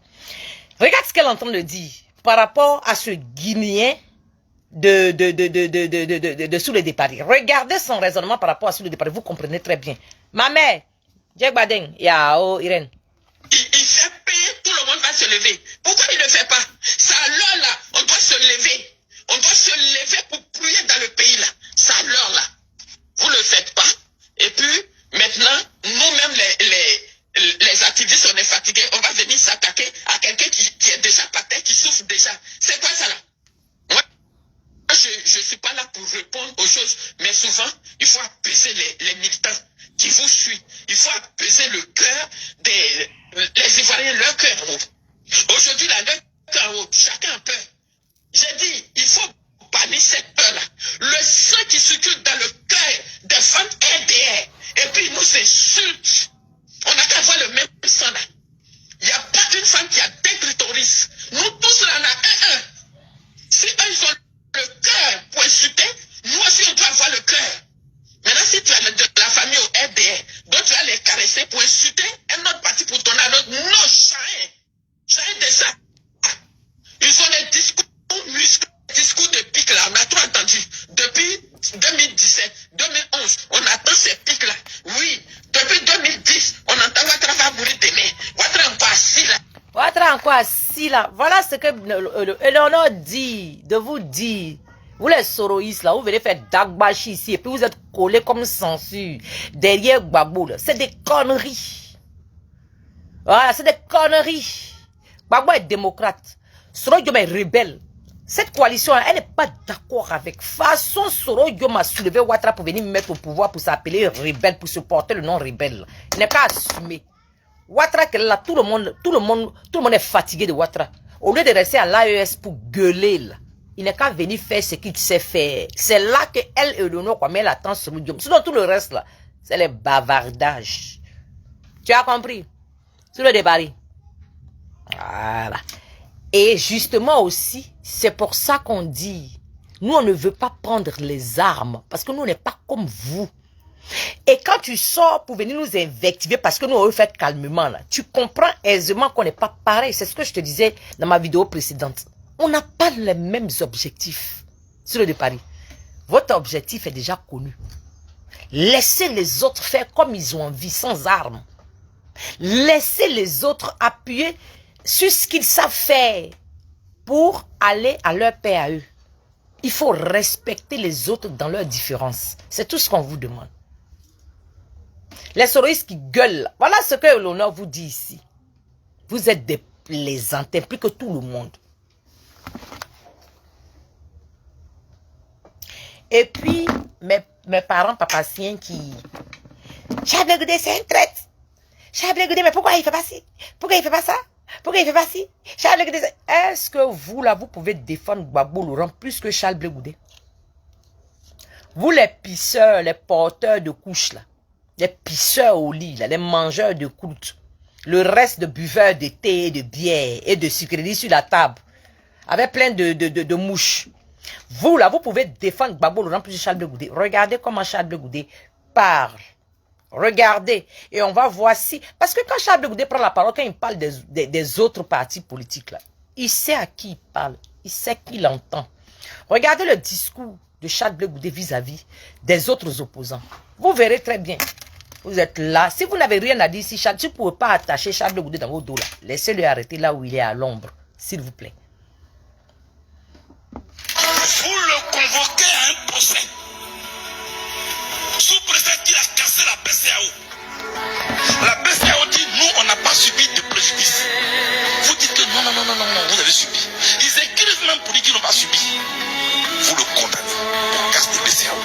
Regarde ce qu'elle est en train de dire par rapport à ce Guinéen de sous le départ. Regardez son raisonnement par rapport à sous le départ. Vous comprenez très bien. Ma mère, Jack Baden, Yao, Irène. il fait payer, tout le monde va se lever. Pourquoi il ne fait pas? C'est à l'heure là, on doit se lever. On doit se lever pour prier dans le pays là. C'est à l'heure là. Vous ne le faites pas. Et puis, maintenant, nous-mêmes les activistes, on est fatigués. On va venir s'attaquer à quelqu'un qui est déjà par terre, qui souffre déjà. C'est quoi ça là? Moi, je ne suis pas là pour répondre aux choses. Mais souvent, il faut apaiser les militants qui vous suivent. Il faut apaiser le cœur les Ivoiriens, leur cœur en haut. Aujourd'hui, là, leur cœur en haut, chacun a peur. J'ai dit, il faut bannir cette peur-là. Le sang qui circule dans le cœur des femmes RDR. Et puis, ils nous insultent. On n'a qu'à voir le même sang là. Il n'y a pas une femme qui a des clitoris. Nous tous là, on a un. Si eux, ils ont le cœur pour insulter, nous aussi, on doit avoir le cœur. Maintenant, si tu as de la famille au RDR, donc tu vas les caresser pour insulter un autre parti pour donner à l'autre. Non, jamais de ça. Ils ont des discours musclés, discours de pique là. On a tout entendu. Depuis 2017, 2011, on attend ces pics là. Oui, depuis 2010, on entend Ouattara va mourir demain. Ouattara encore assis là. Ouattara encore assis là. Voilà ce que Eleonore dit, de vous dire. Vous les soroïstes là, vous venez faire Dagbashi ici et puis vous êtes collés comme censure derrière Gbagbo là. C'est des conneries. Voilà, c'est des conneries. Gbagbo est démocrate. Soro Dioma est rebelle. Cette coalition, elle n'est pas d'accord avec. Façon Soro Dioma a soulevé Ouattara pour venir mettre au pouvoir, pour s'appeler rebelle, pour se porter le nom rebelle. Il n'est pas assumé. Ouattara, là, tout le monde est fatigué de Ouattara. Au lieu de rester à l'AES pour gueuler, là, il n'est qu'à venir faire ce qu'il sait faire. C'est là que elle et Léonore, quoi, met la tente sur le Dioma. Sinon, tout le reste, là, c'est les bavardages. Tu as compris? Sur le débarras. Voilà. Et justement aussi, c'est pour ça qu'on dit, nous on ne veut pas prendre les armes, parce que nous on n'est pas comme vous. Et quand tu sors pour venir nous invectiver, parce que nous on veut faire calmement, là, tu comprends aisément qu'on n'est pas pareil. C'est ce que je te disais dans ma vidéo précédente. On n'a pas les mêmes objectifs sur le débarras. Votre objectif est déjà connu. Laissez les autres faire comme ils ont envie, sans armes. Laissez les autres appuyer sur ce qu'ils savent faire pour aller à leur paix à eux. Il faut respecter les autres dans leurs différences. C'est tout ce qu'on vous demande. Les soroïstes qui gueulent, voilà ce que l'honneur vous dit ici. Vous êtes des plaisantins, plus que tout le monde. Et puis, mes parents papaciens qui... Charles Blé Goudé, c'est un traître. Charles Blé Goudé, mais pourquoi il fait pas ci? Pourquoi il fait pas ça? Pourquoi il fait pas ci? Charles Blé Goudé, est-ce que vous, là, vous pouvez défendre Gbagbo Laurent plus que Charles Blé Goudé? Vous, les pisseurs, les porteurs de couches, là, les pisseurs au lit, là, les mangeurs de croûtes, le reste de buveurs de thé, de bière et de sucreries sur la table, avec plein de mouches. Vous, là, vous pouvez défendre Gbagbo Laurent plus que Charles Blé Goudé. Regardez comment Charles Blé Goudé parle. Regardez, et on va voir si... Parce que quand Charles Blé Goudé prend la parole, quand il parle des autres partis politiques, là, il sait à qui il parle, il sait qui l'entend. Regardez le discours de Charles Blé Goudé vis-à-vis des autres opposants. Vous verrez très bien. Vous êtes là. Si vous n'avez rien à dire, si vous ne pouvez pas attacher Charles Blé Goudé dans vos dos, là, laissez-le arrêter là où il est à l'ombre, s'il vous plaît. Vous le convoquez à un procès. Sous prétexte qu'il a cassé la BCAO. La BCAO dit, nous, on n'a pas subi de préjudice. Vous dites que non, vous avez subi. Ils écrivent même pour dire qu'ils n'ont pas subi. Vous le condamnez pour casse de BCAO.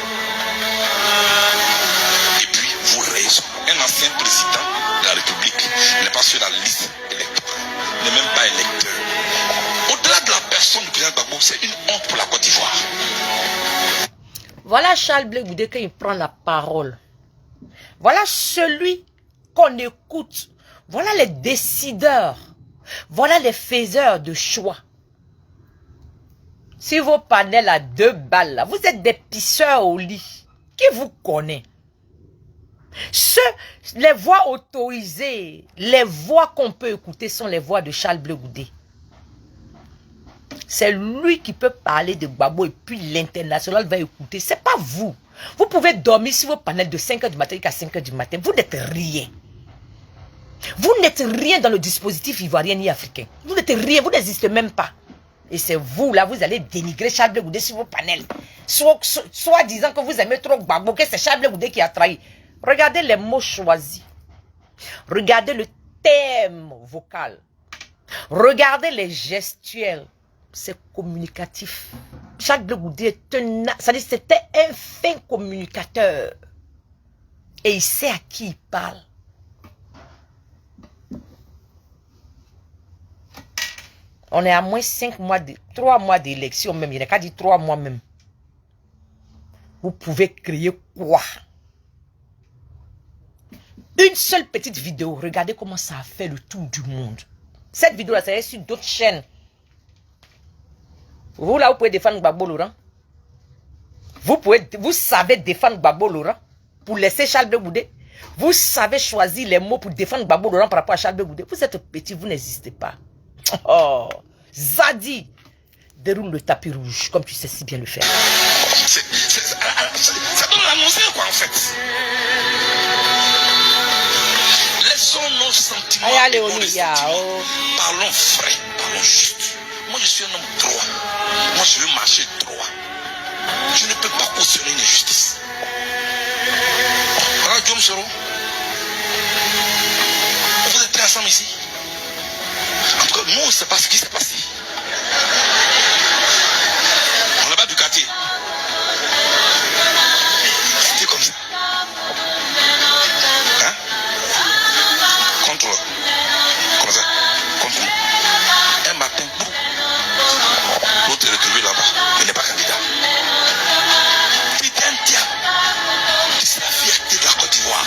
Et puis, vous raison. Un ancien président de la République n'est pas sur la liste électorale. N'est même pas électeur. Au-delà de la personne du président Gbagbo, c'est une honte pour la Côte d'Ivoire. Voilà Charles Blé Goudé quand il prend la parole. Voilà celui qu'on écoute. Voilà les décideurs. Voilà les faiseurs de choix. Si vos panels à 2 balles, là, vous êtes des pisseurs au lit. Qui vous connaît? Les voix autorisées, les voix qu'on peut écouter sont les voix de Charles Blé Goudé. C'est lui qui peut parler de Gbagbo et puis l'international va écouter. C'est pas vous. Vous pouvez dormir sur vos panels de 5 h du matin jusqu'à 5 h du matin. Vous n'êtes rien. Vous n'êtes rien dans le dispositif ivoirien ni africain. Vous n'êtes rien, vous n'existez même pas. Et c'est vous, là, vous allez dénigrer Charles Blé Goudé sur vos panels. Soit disant que vous aimez trop Gbagbo, que c'est Charles Blé Goudé qui a trahi. Regardez les mots choisis. Regardez le thème vocal. Regardez les gestuels. C'est communicatif. Charles Blé Goudé c'était un fin communicateur. Et il sait à qui il parle. On est à moins 3 mois d'élection même. Il n'a qu'à dire 3 mois même. Vous pouvez créer quoi? Une seule petite vidéo. Regardez comment ça a fait le tour du monde. Cette vidéo-là, c'est sur d'autres chaînes. Vous, là, vous pouvez défendre Gbagbo Laurent. Vous savez défendre Gbagbo Laurent pour laisser Charles Blé Goudé. Vous savez choisir les mots pour défendre Gbagbo Laurent par rapport à Charles Blé Goudé. Vous êtes petit, vous n'existez pas. Oh, Zadi, déroule le tapis rouge, comme tu sais si bien le faire. Ça donne l'annoncer, quoi, en fait. Laissons nos sentiments. Parlons frais, parlons juste. Moi, je suis un homme droit. Moi, je veux marcher droit. Je ne peux pas cautionner une injustice. Voilà, Guillaume Soro. Vous êtes ensemble ici. En tout cas, nous, on ne sait pas ce qui s'est passé. On n'a pas du quartier. C'était comme ça. Hein? Contre. Comme ça. Contre nous. Un matin, l'autre est retrouvé là-bas. Il n'est pas candidat. Putain de diable. C'est la fierté de la Côte d'Ivoire.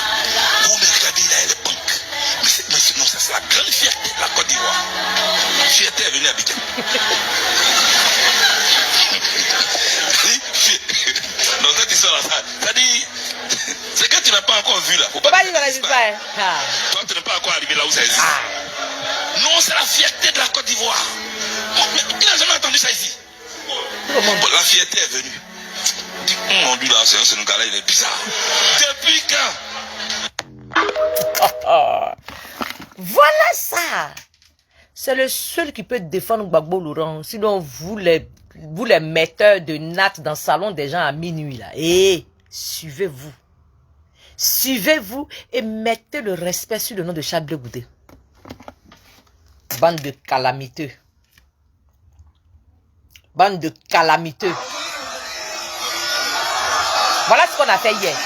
Vous me regardez, il a les banques. Mais sinon, ça c'est la grande fierté de la Côte d'Ivoire. Fierté est venue à Abidjan. Dans cette histoire-là, ça dit, c'est que tu n'as pas encore vu là. Faut pas dire ça. Toi, tu n'es pas encore arrivé là où ça existe. Non, c'est la fierté de la Côte d'Ivoire. Mais il n'a jamais entendu ça ici. Bon, la fierté est venue. Mon Dieu, là, c'est un Sénégalais, il est bizarre. Depuis quand? Voilà ça. C'est le seul qui peut défendre Gbagbo Laurent. Sinon, vous les metteurs de nattes dans le salon des gens à minuit, là. Et suivez-vous. Suivez-vous et mettez le respect sur le nom de Charles Blé Goudé. Bande de calamiteux. Bande de calamiteux. Voilà ce qu'on a fait hier.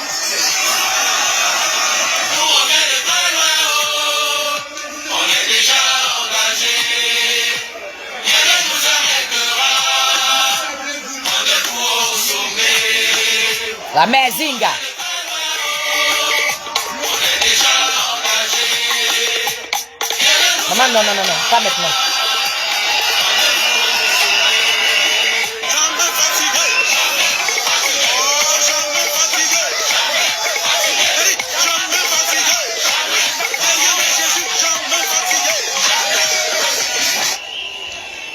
La Mezinga. Maman, non, pas maintenant.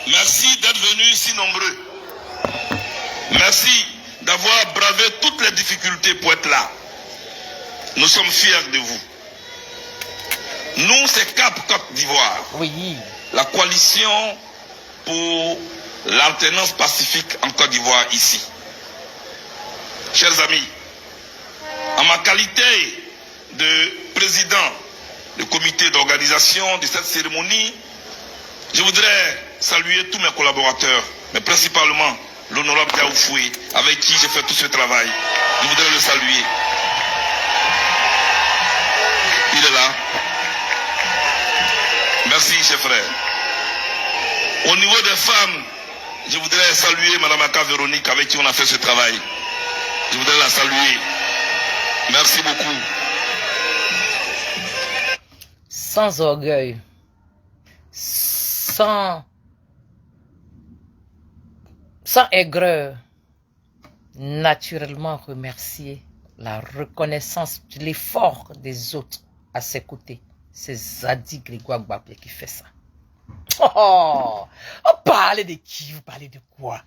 Merci d'être venus si nombreux. Merci d'avoir bravé toutes les difficultés pour être là. Nous sommes fiers de vous. Nous, c'est Cap Côte d'Ivoire. Oui. La coalition pour l'alternance pacifique en Côte d'Ivoire ici. Chers amis, en ma qualité de président du comité d'organisation de cette cérémonie, je voudrais saluer tous mes collaborateurs, mais principalement l'honorable Diaoufoué, avec qui j'ai fait tout ce travail. Je voudrais le saluer. Il est là. Merci, chers frères. Au niveau des femmes, je voudrais saluer Mme Aka Véronique, avec qui on a fait ce travail. Je voudrais la saluer. Merci beaucoup. Sans orgueil. Sans aigreur, naturellement remercier la reconnaissance de l'effort des autres à ses côtés. C'est Zadi Grégoire Gbagbo qui fait ça. Oh, parlez de qui? Vous parlez de quoi?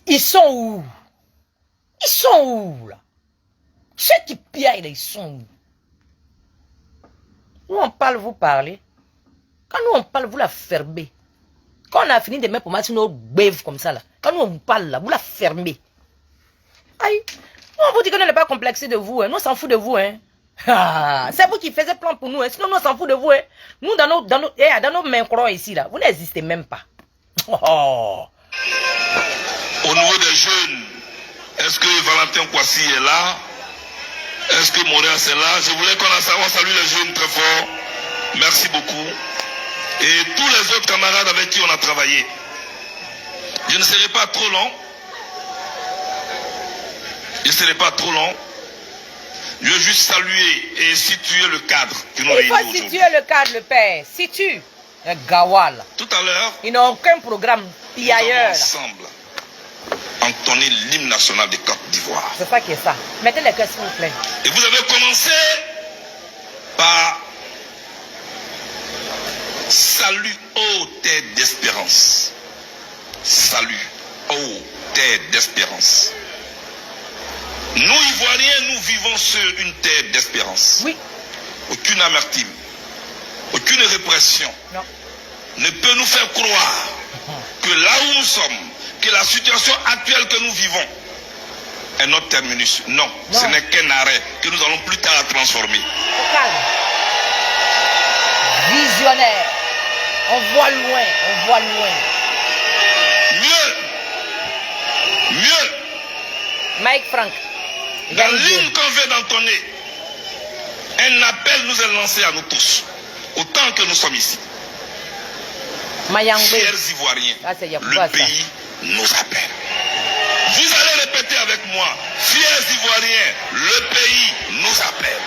Ils sont où? Ils sont où là? Ceux qui pillent, ils sont où? Nous on parle, vous parlez. Quand nous on parle, vous la fermez. Quand on a fini de mettre pour moi sur nos bèves comme ça là. Quand nous on parle là, vous la fermez. Aïe. On vous dit qu'on n'est pas complexé de vous. Hein. Nous on s'en fout de vous. Hein. Ah, c'est vous qui faisiez plan pour nous. Hein. Sinon nous on s'en fout de vous. Hein. Nous dans nos mains croix ici là, vous n'existez même pas. Oh. Au niveau des jeunes, est-ce que Valentin Kwasi est là? Est-ce que Montréal est là? Je voulais qu'on salue les jeunes très fort. Merci beaucoup. Et tous les autres camarades avec qui on a travaillé. Je ne serai pas trop long. Je ne serai pas trop long. Je veux juste saluer et situer le cadre que nous réunissons aujourd'hui. Il faut situer le cadre, le père. Situe. Le Gawal. Tout à l'heure, ils n'ont aucun programme. nous Puis ailleurs. avons ensemble entonné l'hymne national de Côte d'Ivoire. C'est ça qui est ça. Mettez les cœurs s'il vous plaît. Et vous avez commencé par salut, ô terre d'espérance. Salut, ô terre d'espérance. Nous, Ivoiriens, nous vivons sur une terre d'espérance. Oui. Aucune amertume, aucune répression Non. ne peut nous faire croire que là où nous sommes, que la situation actuelle que nous vivons est notre terminus. Non, ce n'est qu'un arrêt que nous allons plus tard transformer. Au calme. Visionnaire. On voit loin, on voit loin. Mieux. Mike Frank. Dans l'hymne qu'on vient d'entonner, un appel nous est lancé à nous tous, autant que nous sommes ici. Mayangbe. Fiers Ivoiriens, le pays nous appelle. Vous allez répéter avec moi, fiers Ivoiriens, le pays nous appelle.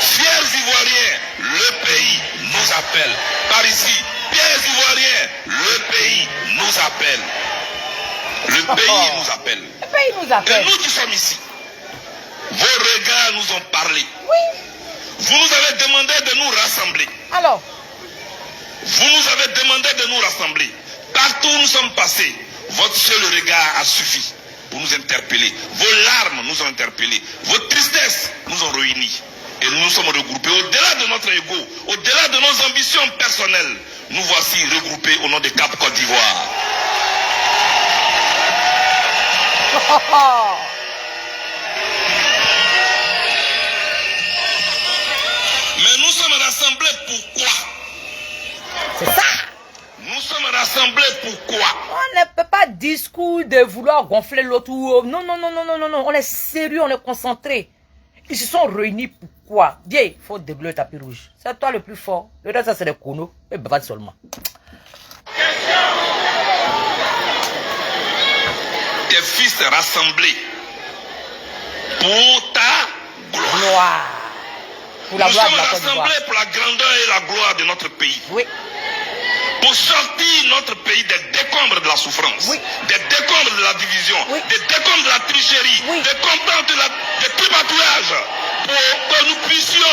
Fiers Ivoiriens, le pays nous appelle. Par ici, fiers Ivoiriens, le pays nous appelle. Le pays nous appelle. Le pays nous appelle. Et nous qui sommes ici, vos regards nous ont parlé. Oui. Vous nous avez demandé de nous rassembler. Alors. Vous nous avez demandé de nous rassembler. Partout où nous sommes passés, votre seul regard a suffi pour nous interpeller. Vos larmes nous ont interpellés. Vos tristesses nous ont réunis. Et nous nous sommes regroupés. Au-delà de notre ego, au-delà de nos ambitions personnelles, nous voici regroupés au nom de Cap Côte d'Ivoire. Mais nous sommes rassemblés pourquoi? C'est ça. Nous sommes rassemblés pourquoi? On ne peut pas discours de vouloir gonfler l'autre. Non, non, non, non, non, non, non. On est sérieux, on est concentré. Ils se sont réunis pourquoi? Viens, il faut dérouler le tapis rouge. C'est toi le plus fort. Le reste, ça c'est des conos. Et bavard seulement. Tes fils rassemblés pour ta gloire. Pour la nous gloire sommes de la Côte d'Ivoire. rassemblés pour la grandeur et la gloire de notre pays. Oui. Pour sortir notre pays des décombres de la souffrance, oui. Des décombres de la division, oui. Des décombres de la tricherie, oui. Des décombres des tripatouillages, pour que nous puissions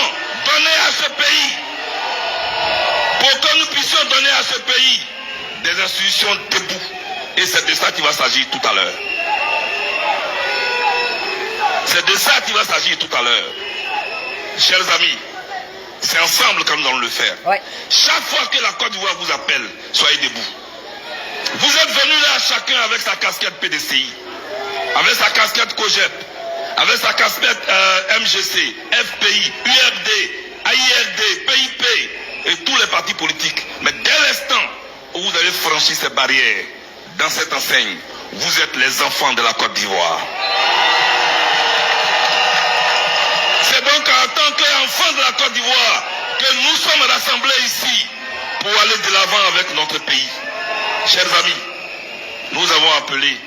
donner à ce pays, des institutions debout. Et c'est de ça qu'il va s'agir tout à l'heure. C'est de ça qu'il va s'agir tout à l'heure. Chers amis, c'est ensemble que nous allons le faire. Ouais. Chaque fois que la Côte d'Ivoire vous appelle, soyez debout. Vous êtes venus là chacun avec sa casquette PDCI, avec sa casquette COGEP, avec sa casquette MGC, FPI, UFD, AIRD, PIP et tous les partis politiques. Mais dès l'instant où vous avez franchi ces barrières, dans cette enseigne, vous êtes les enfants de la Côte d'Ivoire. C'est donc en tant qu'enfants de la Côte d'Ivoire que nous sommes rassemblés ici pour aller de l'avant avec notre pays. Chers amis, nous avons appelé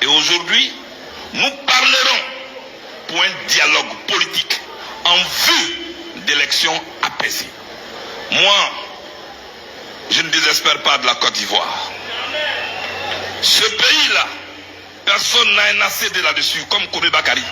et aujourd'hui, nous parlerons pour un dialogue politique en vue d'élections apaisées. Moi, je ne désespère pas de la Côte d'Ivoire. Ce pays-là, personne n'a un assez de là-dessus, comme Kobe Bakari.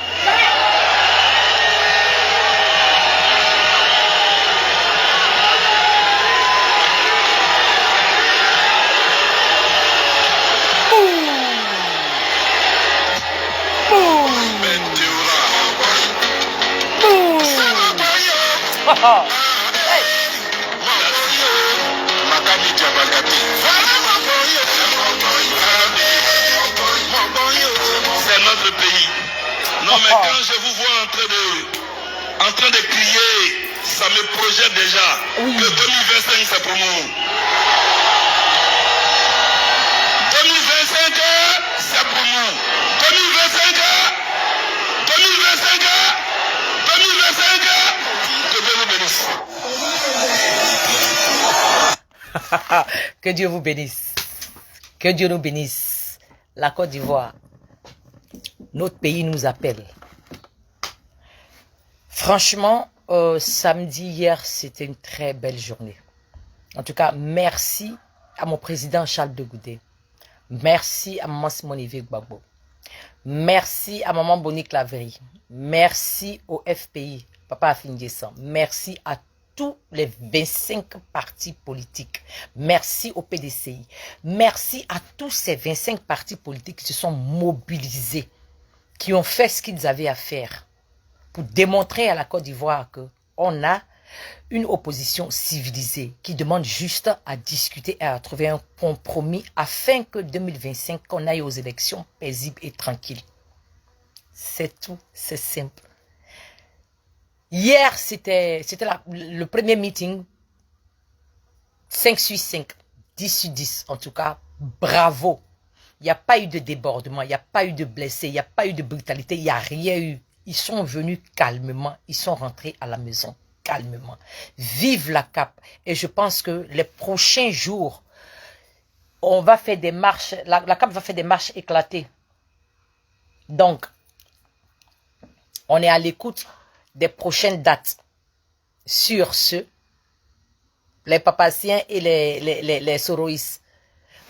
mais quand je vous vois en train de crier, ça me projette déjà. Oui. Que 2025, c'est pour nous. 2025, c'est pour nous. 2025, 2025, 2025, que Dieu vous bénisse. Que Dieu vous bénisse. Que Dieu nous bénisse. La Côte d'Ivoire, notre pays nous appelle. Franchement, samedi, hier, c'était une très belle journée. En tout cas, merci à mon président Charles de Goudet. Merci à maman Simone Veil Gbagbo. Merci à maman Bonique Laverie. Merci au FPI, Papa Afindjessan. Merci à tous les 25 partis politiques. Merci au PDCI. Merci à tous ces 25 partis politiques qui se sont mobilisés, qui ont fait ce qu'ils avaient à faire pour démontrer à la Côte d'Ivoire qu'on a une opposition civilisée qui demande juste à discuter et à trouver un compromis afin que 2025, qu'on aille aux élections paisibles et tranquilles. C'est tout, c'est simple. Hier, c'était le premier meeting, 5 sur 5, 10 sur 10, en tout cas, bravo. Il n'y a pas eu de débordement, il n'y a pas eu de blessés, il n'y a pas eu de brutalité, il n'y a rien eu. Ils sont venus calmement, ils sont rentrés à la maison calmement. Vive la CAP. Et je pense que les prochains jours, on va faire des marches, la CAP va faire des marches éclatées. Donc, on est à l'écoute des prochaines dates. Sur ce, les papaciens et les soroïs,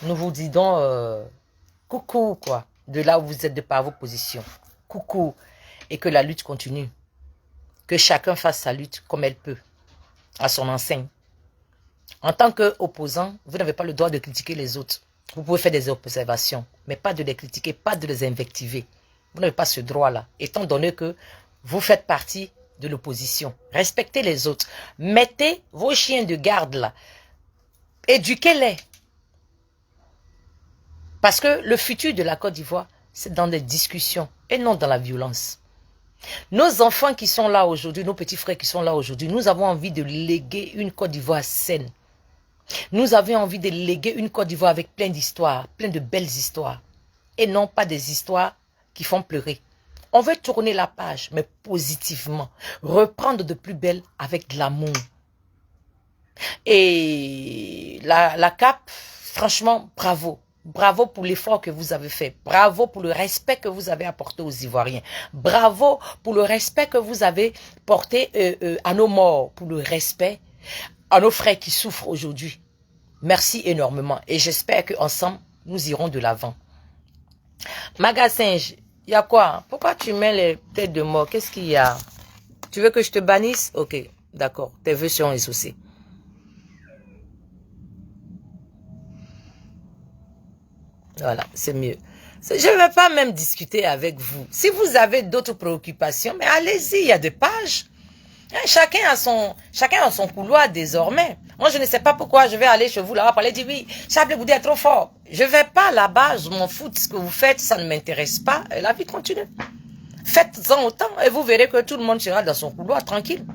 nous vous disons coucou, quoi, de là où vous êtes, de par vos positions. Coucou, et que la lutte continue. Que chacun fasse sa lutte comme elle peut, à son enseigne. En tant qu'opposant, vous n'avez pas le droit de critiquer les autres. Vous pouvez faire des observations, mais pas de les critiquer, pas de les invectiver. Vous n'avez pas ce droit-là, étant donné que vous faites partie de l'opposition. Respectez les autres. Mettez vos chiens de garde là. Éduquez-les. Parce que le futur de la Côte d'Ivoire, c'est dans des discussions et non dans la violence. Nos enfants qui sont là aujourd'hui, nos petits frères qui sont là aujourd'hui, nous avons envie de léguer une Côte d'Ivoire saine. Nous avons envie de léguer une Côte d'Ivoire avec plein d'histoires, plein de belles histoires. Et non pas des histoires qui font pleurer. On veut tourner la page, mais positivement. Reprendre de plus belle avec de l'amour. Et la CAP, franchement, bravo. Bravo pour l'effort que vous avez fait. Bravo pour le respect que vous avez apporté aux Ivoiriens. Bravo pour le respect que vous avez porté à nos morts. Pour le respect à nos frères qui souffrent aujourd'hui. Merci énormément. Et j'espère qu'ensemble, nous irons de l'avant. Magasin, il y a quoi? Pourquoi tu mets les têtes de mort? Qu'est-ce qu'il y a? Tu veux que je te bannisse? Ok, d'accord. Tes vœux seront exaucés. Voilà, c'est mieux. Je ne vais pas même discuter avec vous. Si vous avez d'autres préoccupations, mais allez-y, il y a des pages. Chacun a son couloir désormais. Moi, je ne sais pas pourquoi je vais aller chez vous là-bas parler, dire oui, Charles Goudé est trop fort. Je ne vais pas là-bas, je m'en fous de ce que vous faites, ça ne m'intéresse pas. Et la vie continue. Faites-en autant et vous verrez que tout le monde sera dans son couloir tranquille.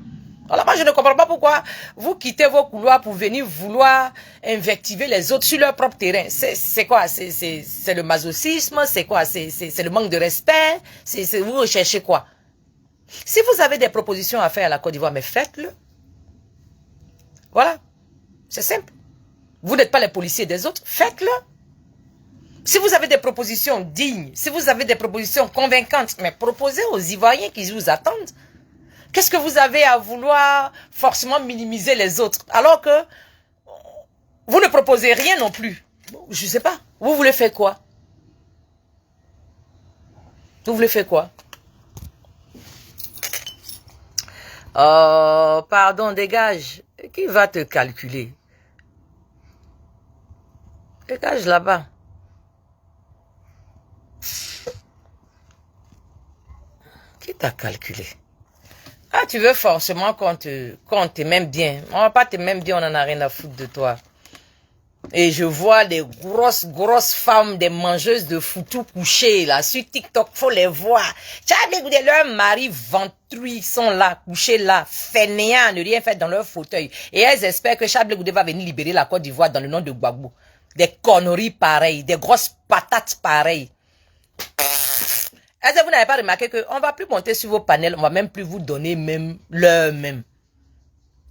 Alors moi, je ne comprends pas pourquoi vous quittez vos couloirs pour venir vouloir invectiver les autres sur leur propre terrain. C'est quoi? C'est le masochisme? C'est quoi? C'est le manque de respect? Vous recherchez quoi? Si vous avez des propositions à faire à la Côte d'Ivoire, mais faites-le. Voilà. C'est simple. Vous n'êtes pas les policiers des autres, faites-le. Si vous avez des propositions dignes, si vous avez des propositions convaincantes, mais proposez aux Ivoiriens qui vous attendent. Qu'est-ce que vous avez à vouloir forcément minimiser les autres alors que vous ne proposez rien non plus? Je ne sais pas. Vous voulez faire quoi? Vous voulez faire quoi? Oh, pardon, dégage. Qui va te calculer? Dégage là-bas. Qui t'a calculé? Ah, tu veux forcément qu'on t'aime bien. On va pas t'aimer bien, on en a rien à foutre de toi. Et je vois des grosses femmes, des mangeuses de foutou couchées là sur TikTok, faut les voir. Leurs maris ventrus sont là, couchés là, fainéants, ne rien faire dans leur fauteuil. Et elles espèrent que Charles Goudé va venir libérer la Côte d'Ivoire dans le nom de Gbagbo. Des conneries pareilles, des grosses patates pareilles. Est-ce que vous n'avez pas remarqué qu'on va plus monter sur vos panels, on va même plus vous donner même l'heure même.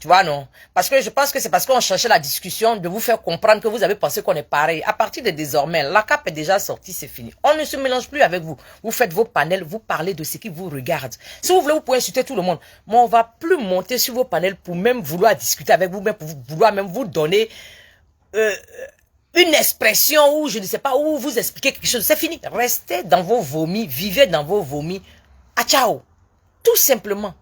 Tu vois, non? Parce que je pense que c'est parce qu'on cherchait la discussion de vous faire comprendre que vous avez pensé qu'on est pareil. À partir de désormais, la cape est déjà sortie, c'est fini. On ne se mélange plus avec vous. Vous faites vos panels, vous parlez de ce qui vous regarde. Si vous voulez, vous pouvez insulter tout le monde. Mais on va plus monter sur vos panels pour même vouloir discuter avec vous, même pour vouloir même vous donner une expression ou je ne sais pas, où vous expliquer quelque chose. C'est fini. Restez dans vos vomis, vivez dans vos vomis. Ah, ciao. Tout simplement.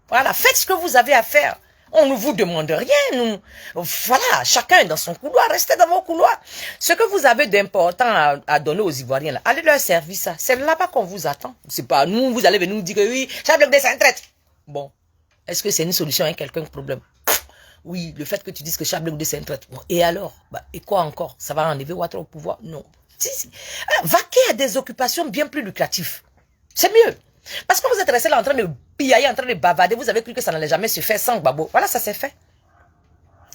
Voilà, faites ce que vous avez à faire. On ne vous demande rien, nous. Voilà, chacun est dans son couloir, restez dans vos couloirs. Ce que vous avez d'important à donner aux Ivoiriens, là, allez leur servir ça. C'est là-bas qu'on vous attend. C'est pas nous, vous allez venir nous dire que oui, Charles Blé Goudé, c'est un traître. Bon, est-ce que c'est une solution à quelqu'un problème? Oui, le fait que tu dises que Charles Blé Goudé, c'est un traître. Bon, et alors? Et quoi encore? Ça va enlever Ouattara au pouvoir? Non. Alors, vaquer à des occupations bien plus lucratives. C'est mieux. Parce que vous êtes resté là en train de piailler, en train de bavarder, vous avez cru que ça n'allait jamais se faire sans Gbagbo. Voilà, ça s'est fait.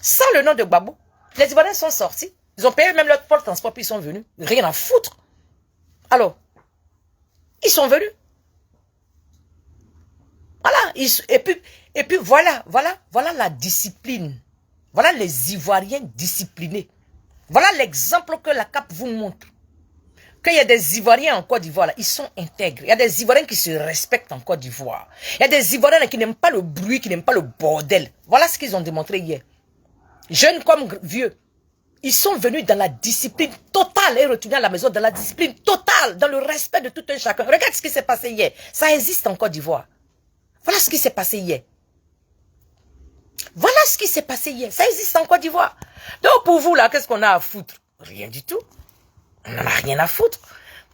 Sans le nom de Gbagbo. Les Ivoiriens sont sortis. Ils ont payé même leur transport, puis ils sont venus. Rien à foutre. Alors, ils sont venus. Voilà. Et puis voilà la discipline. Voilà les Ivoiriens disciplinés. Voilà l'exemple que la CAP vous montre. Qu'il y a des Ivoiriens en Côte d'Ivoire, ils sont intègres. Il y a des Ivoiriens qui se respectent en Côte d'Ivoire. Il y a des Ivoiriens qui n'aiment pas le bruit, qui n'aiment pas le bordel. Voilà ce qu'ils ont démontré hier. Jeunes comme vieux, ils sont venus dans la discipline totale et retournés à la maison dans la discipline totale, dans le respect de tout un chacun. Regarde ce qui s'est passé hier. Ça existe en Côte d'Ivoire. Voilà ce qui s'est passé hier. Voilà ce qui s'est passé hier. Ça existe en Côte d'Ivoire. Donc pour vous là, qu'est-ce qu'on a à foutre? Rien du tout. On n'en a rien à foutre.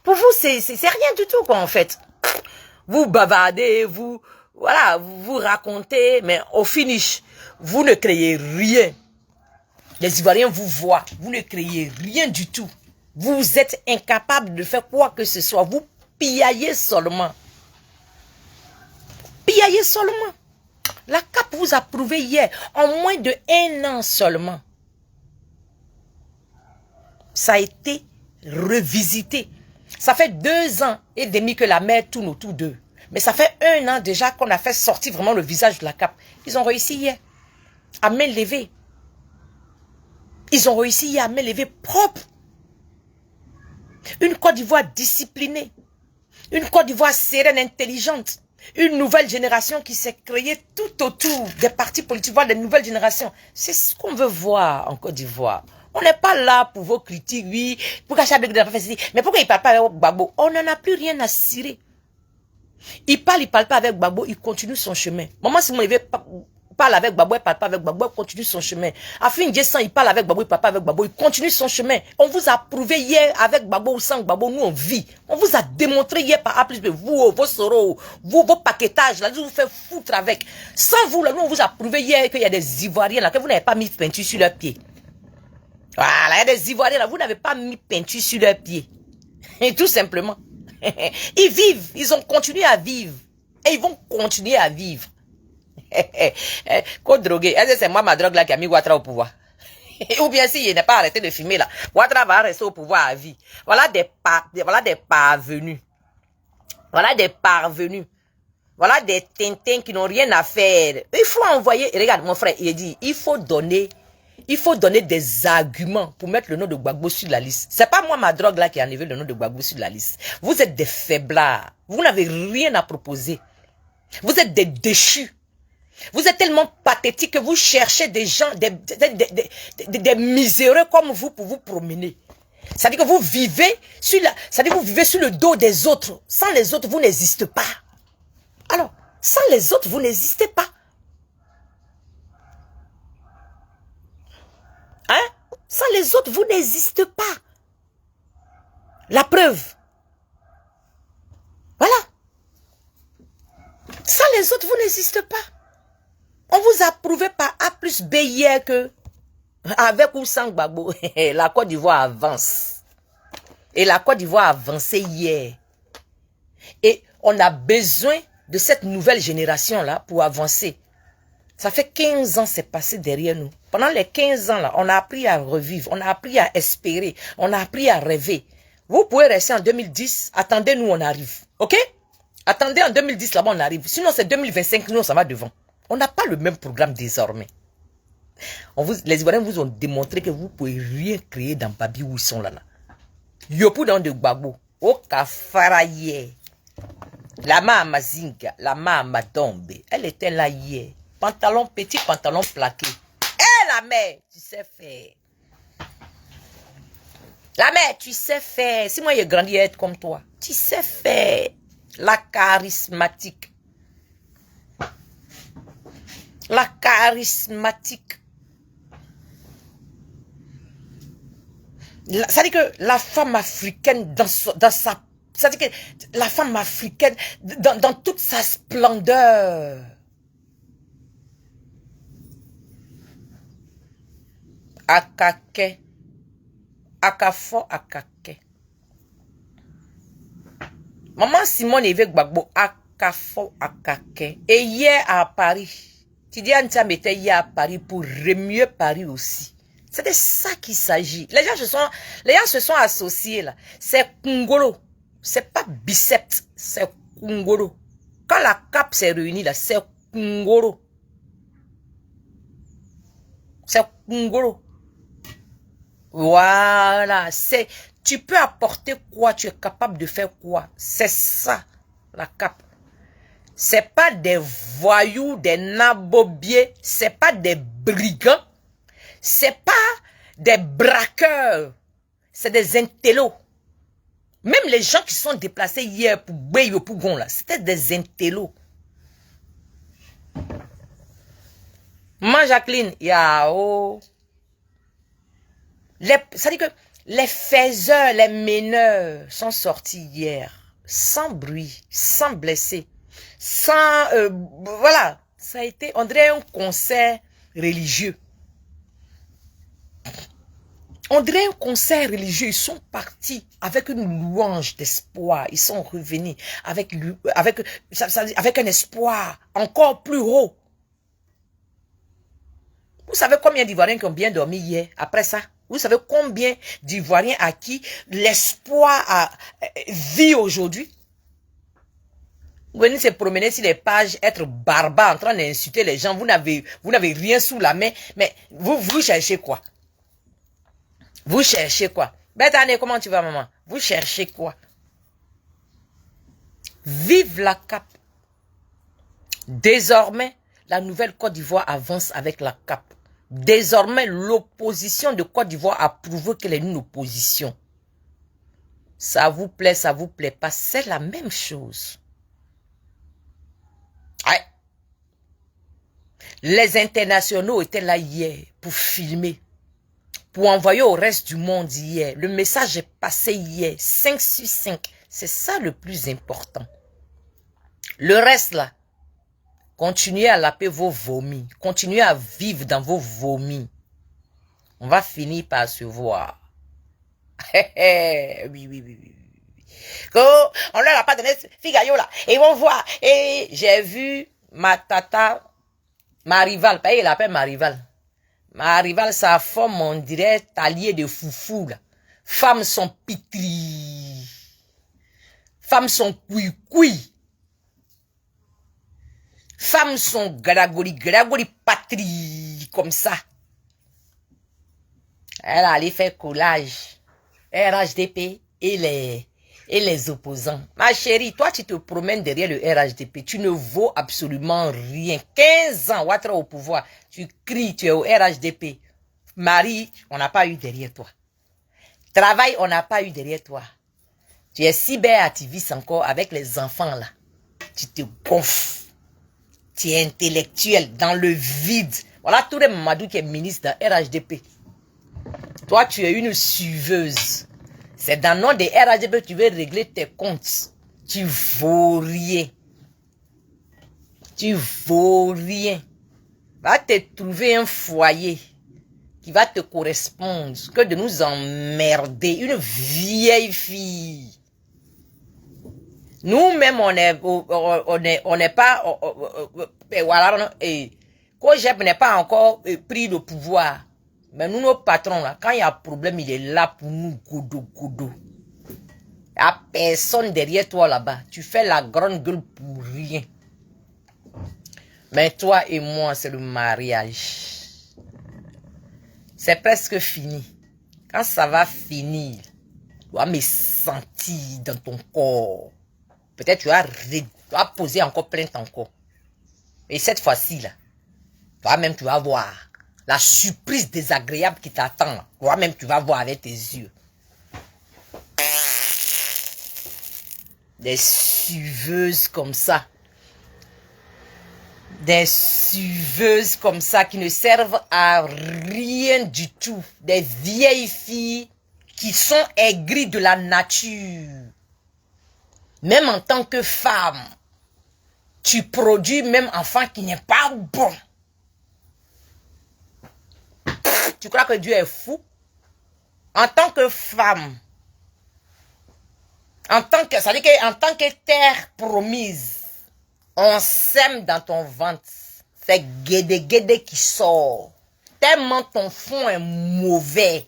Pour vous, c'est rien du tout, quoi, en fait. Vous bavardez, vous racontez, mais au finish, vous ne créez rien. Les Ivoiriens vous voient, vous ne créez rien du tout. Vous êtes incapable de faire quoi que ce soit. Vous piaillez seulement. Piaillez seulement. La CAP vous a prouvé hier, en moins de 1 an seulement. Ça a été revisiter. Ça fait 2 ans et demi que la mer tourne autour d'eux. Mais ça fait 1 an déjà qu'on a fait sortir vraiment le visage de la CAP. Ils ont réussi hier à main levée. Ils ont réussi hier à main levée propre. Une Côte d'Ivoire disciplinée. Une Côte d'Ivoire sereine, intelligente. Une nouvelle génération qui s'est créée tout autour des partis politiques, voire des nouvelles générations. C'est ce qu'on veut voir en Côte d'Ivoire. On n'est pas là pour vos critiques, oui. Pourquoi Charles Blé Goudé fait ceci? Mais pourquoi il ne parle pas avec Gbagbo? On n'en a plus rien à cirer. Il parle pas avec Gbagbo, il continue son chemin. Maman Simon, il parle avec Gbagbo, il parle pas avec Gbagbo, il continue son chemin. Afin Djessan, il parle avec Gbagbo, il parle pas avec Gbagbo, il continue son chemin. On vous a prouvé hier avec Gbagbo ou sans Gbagbo, nous on vit. On vous a démontré hier par A plus B, vous, vos soros, vos paquetages, là, vous faites foutre avec. Sans vous, là, nous on vous a prouvé hier qu'il y a des Ivoiriens là, que vous n'avez pas mis peinture sur leurs pieds. Voilà, il y a des Ivoiriens là, vous n'avez pas mis peinture sur leurs pieds. Et tout simplement. Ils vivent, ils ont continué à vivre. Et ils vont continuer à vivre. Quoi droguer? Est-ce que c'est moi ma drogue là qui a mis Ouattara au pouvoir? Ou bien s'il n'est pas arrêté de fumer là, Ouattara va rester au pouvoir à vie. Voilà des parvenus. Voilà des parvenus. Voilà des tintins qui n'ont rien à faire. Il faut envoyer, regarde mon frère, il dit, il faut donner des arguments pour mettre le nom de Gbagbo sur la liste. C'est pas moi ma drogue là qui a enlevé le nom de Gbagbo sur la liste. Vous êtes des faiblards. Vous n'avez rien à proposer. Vous êtes des déchus. Vous êtes tellement pathétiques que vous cherchez des gens, des miséreux comme vous pour vous promener. C'est-à-dire que vous vivez sur le dos des autres. Sans les autres, vous n'existez pas. Alors, sans les autres, vous n'existez pas. Hein? Sans les autres, vous n'existez pas. La preuve. Voilà. Sans les autres, vous n'existez pas. On vous a prouvé par A plus B hier que Avec ou sans Gbagbo, la Côte d'Ivoire avance. Et la Côte d'Ivoire a avancé hier. Et on a besoin de cette nouvelle génération-là pour avancer. Ça fait 15 ans c'est passé derrière nous. Pendant les 15 ans là, on a appris à revivre, on a appris à espérer, on a appris à rêver. Vous pouvez rester en 2010, attendez, nous on arrive. Ok? Attendez en 2010 là-bas on arrive. Sinon c'est 2025, nous ça va devant. On n'a pas le même programme désormais. Les Ivoiriens vous ont démontré que vous pouvez rien créer dans Babi où ils sont là. Yopou dans de Gbagbo. Au Kafaraye. La ma Mazinga, la ma Madombe. Elle était là hier. Pantalon petit, pantalon plaqué. Eh la mère, tu sais faire. La mère, tu sais faire. Si moi j'ai grandi à être comme toi, tu sais faire. La charismatique. La charismatique. Ça dit que la femme africaine dans sa... Ça dit que la femme africaine dans toute sa splendeur. Akake. Akafo akake. Maman Simone Évêque Gbagbo, Akafo akake. Et hier à Paris, Tidi Antiam était hier à Paris pour remuer Paris aussi. C'est de ça qu'il s'agit. Les gens se sont associés là. C'est Kungolo. C'est pas biceps, c'est Kungolo. Quand la CAP s'est réunie là, c'est Kungolo. C'est Kungolo. Voilà, tu peux apporter quoi, tu es capable de faire quoi. C'est ça, la CAP. C'est pas des voyous, des nabobiers, c'est pas des brigands, c'est pas des braqueurs, c'est des intellos. Même les gens qui sont déplacés hier pour Beyo Pougon là, c'était des intellos. Maman Jacqueline, yao. Ça dit que les faiseurs, les meneurs sont sortis hier, sans bruit, sans blessés, sans... voilà, ça a été, on dirait un concert religieux. On dirait un concert religieux, ils sont partis avec une louange d'espoir, ils sont revenus avec un espoir encore plus haut. Vous savez combien d'Ivoiriens qui ont bien dormi hier, après ça? Vous savez combien d'Ivoiriens à qui l'espoir vit aujourd'hui? Vous venez se promener sur les pages, être barbare, en train d'insulter les gens, vous n'avez rien sous la main, mais vous cherchez quoi? Vous cherchez quoi? Bethany, comment tu vas, maman? Vous cherchez quoi? Vive la CAP. Désormais, la nouvelle Côte d'Ivoire avance avec la CAP. Désormais, l'opposition de Côte d'Ivoire a prouvé qu'elle est une opposition. Ça vous plaît pas, c'est la même chose. Ouais. Les internationaux étaient là hier pour filmer, pour envoyer au reste du monde hier. Le message est passé hier, 5 sur 5. C'est ça le plus important. Le reste là, continuez à laper vos vomis. Continuez à vivre dans vos vomis. On va finir par se voir. Oui. On leur a pas donné Figayo là. Et ils vont voir. Et j'ai vu ma tata, ma rivale. Elle l'appelle ma rivale. Ma rivale, sa forme, on dirait talier de foufou là. Femmes sont pitri. Femmes sont cuicui. Femmes sont gragori patrie, comme ça. Elle allait faire collage. RHDP et les opposants. Ma chérie, toi tu te promènes derrière le RHDP. Tu ne vaux absolument rien. 15 ans, Ouattara au pouvoir. Tu cries, tu es au RHDP. Mari, on n'a pas eu derrière toi. Travail, on n'a pas eu derrière toi. Tu es cyberactiviste encore avec les enfants là. Tu te gonfles. Tu es intellectuel dans le vide. Voilà Touré Mamadou qui est ministre de RHDP. Toi, tu es une suiveuse. C'est dans le nom des RHDP que tu veux régler tes comptes. Tu vaux rien. Tu vaux rien. Va te trouver un foyer. qui va te correspondre que de nous emmerder. Une vieille fille. Nous-mêmes, on n'est pas, voilà, et Kojeb n'est pas encore pris le pouvoir. Mais nous, nos patrons, là, quand il y a un problème, il est là pour nous, godo. Il n'y a personne derrière toi là-bas. Tu fais la grande gueule pour rien. Mais toi et moi, c'est le mariage. C'est presque fini. Quand ça va finir, tu vas me sentir dans ton corps. Peut-être tu vas poser encore plainte encore. Et cette fois-ci, là, toi-même, tu vas voir la surprise désagréable qui t'attend. Toi-même, tu vas voir avec tes yeux. Des suiveuses comme ça. Des suiveuses comme ça qui ne servent à rien du tout. Des vieilles filles qui sont aigries de la nature. Même en tant que femme, tu produis même enfant qui n'est pas bon. Tu crois que Dieu est fou? En tant que femme, ça veut dire qu'en tant que terre promise, on sème dans ton ventre. C'est guédé qui sort. Tellement ton fond est mauvais.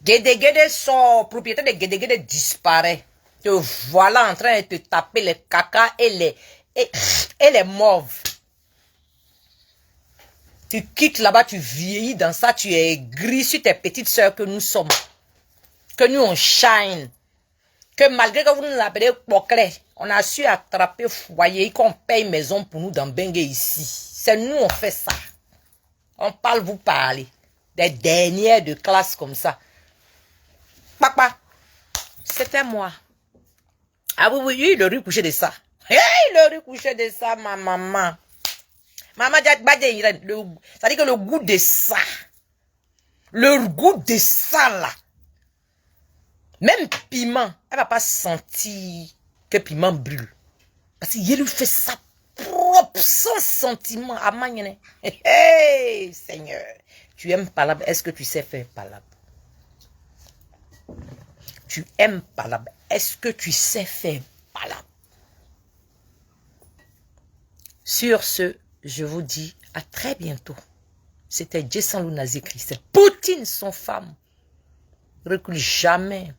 Guédé sort, propriétaire de guédé disparaît. Te voilà en train de te taper les caca et les mauves. Tu quittes là-bas, tu vieillis dans ça, tu es gris sur tes petites sœurs que nous sommes. Que nous on shine. Que malgré que vous nous l'appelez Poclé, on a su attraper foyer, qu'on paye maison pour nous dans Bengue ici. C'est nous on fait ça. On parle, vous parlez. Des dernières de classe comme ça. Papa, c'était moi. Ah oui, il aurait couché de ça. Il aurait couché de ça, ma maman. Maman, ça veut dire que le goût de ça. Le goût de ça, là. Même piment, elle va pas sentir que piment brûle. Parce qu'il lui fait ça propre, sans sentiment. Hey, Seigneur. Tu aimes palabre, est-ce que tu sais faire palabre? Tu aimes palabre, est-ce que tu sais faire palabre? Sur ce, je vous dis à très bientôt. C'était Jason Lunazi Christ. Poutine, son femme. Recule jamais.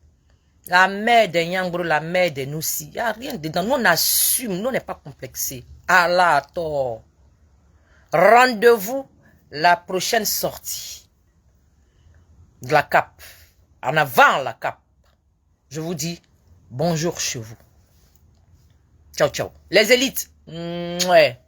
La mère de Nyangro, la mère de Noussi. Il n'y a rien dedans. Nous, on assume. Nous, on n'est pas complexés. Allah, tort. Rendez-vous la prochaine sortie de la CAP. En avant la CAP. Je vous dis bonjour chez vous. Ciao, ciao. Les élites. Ouais.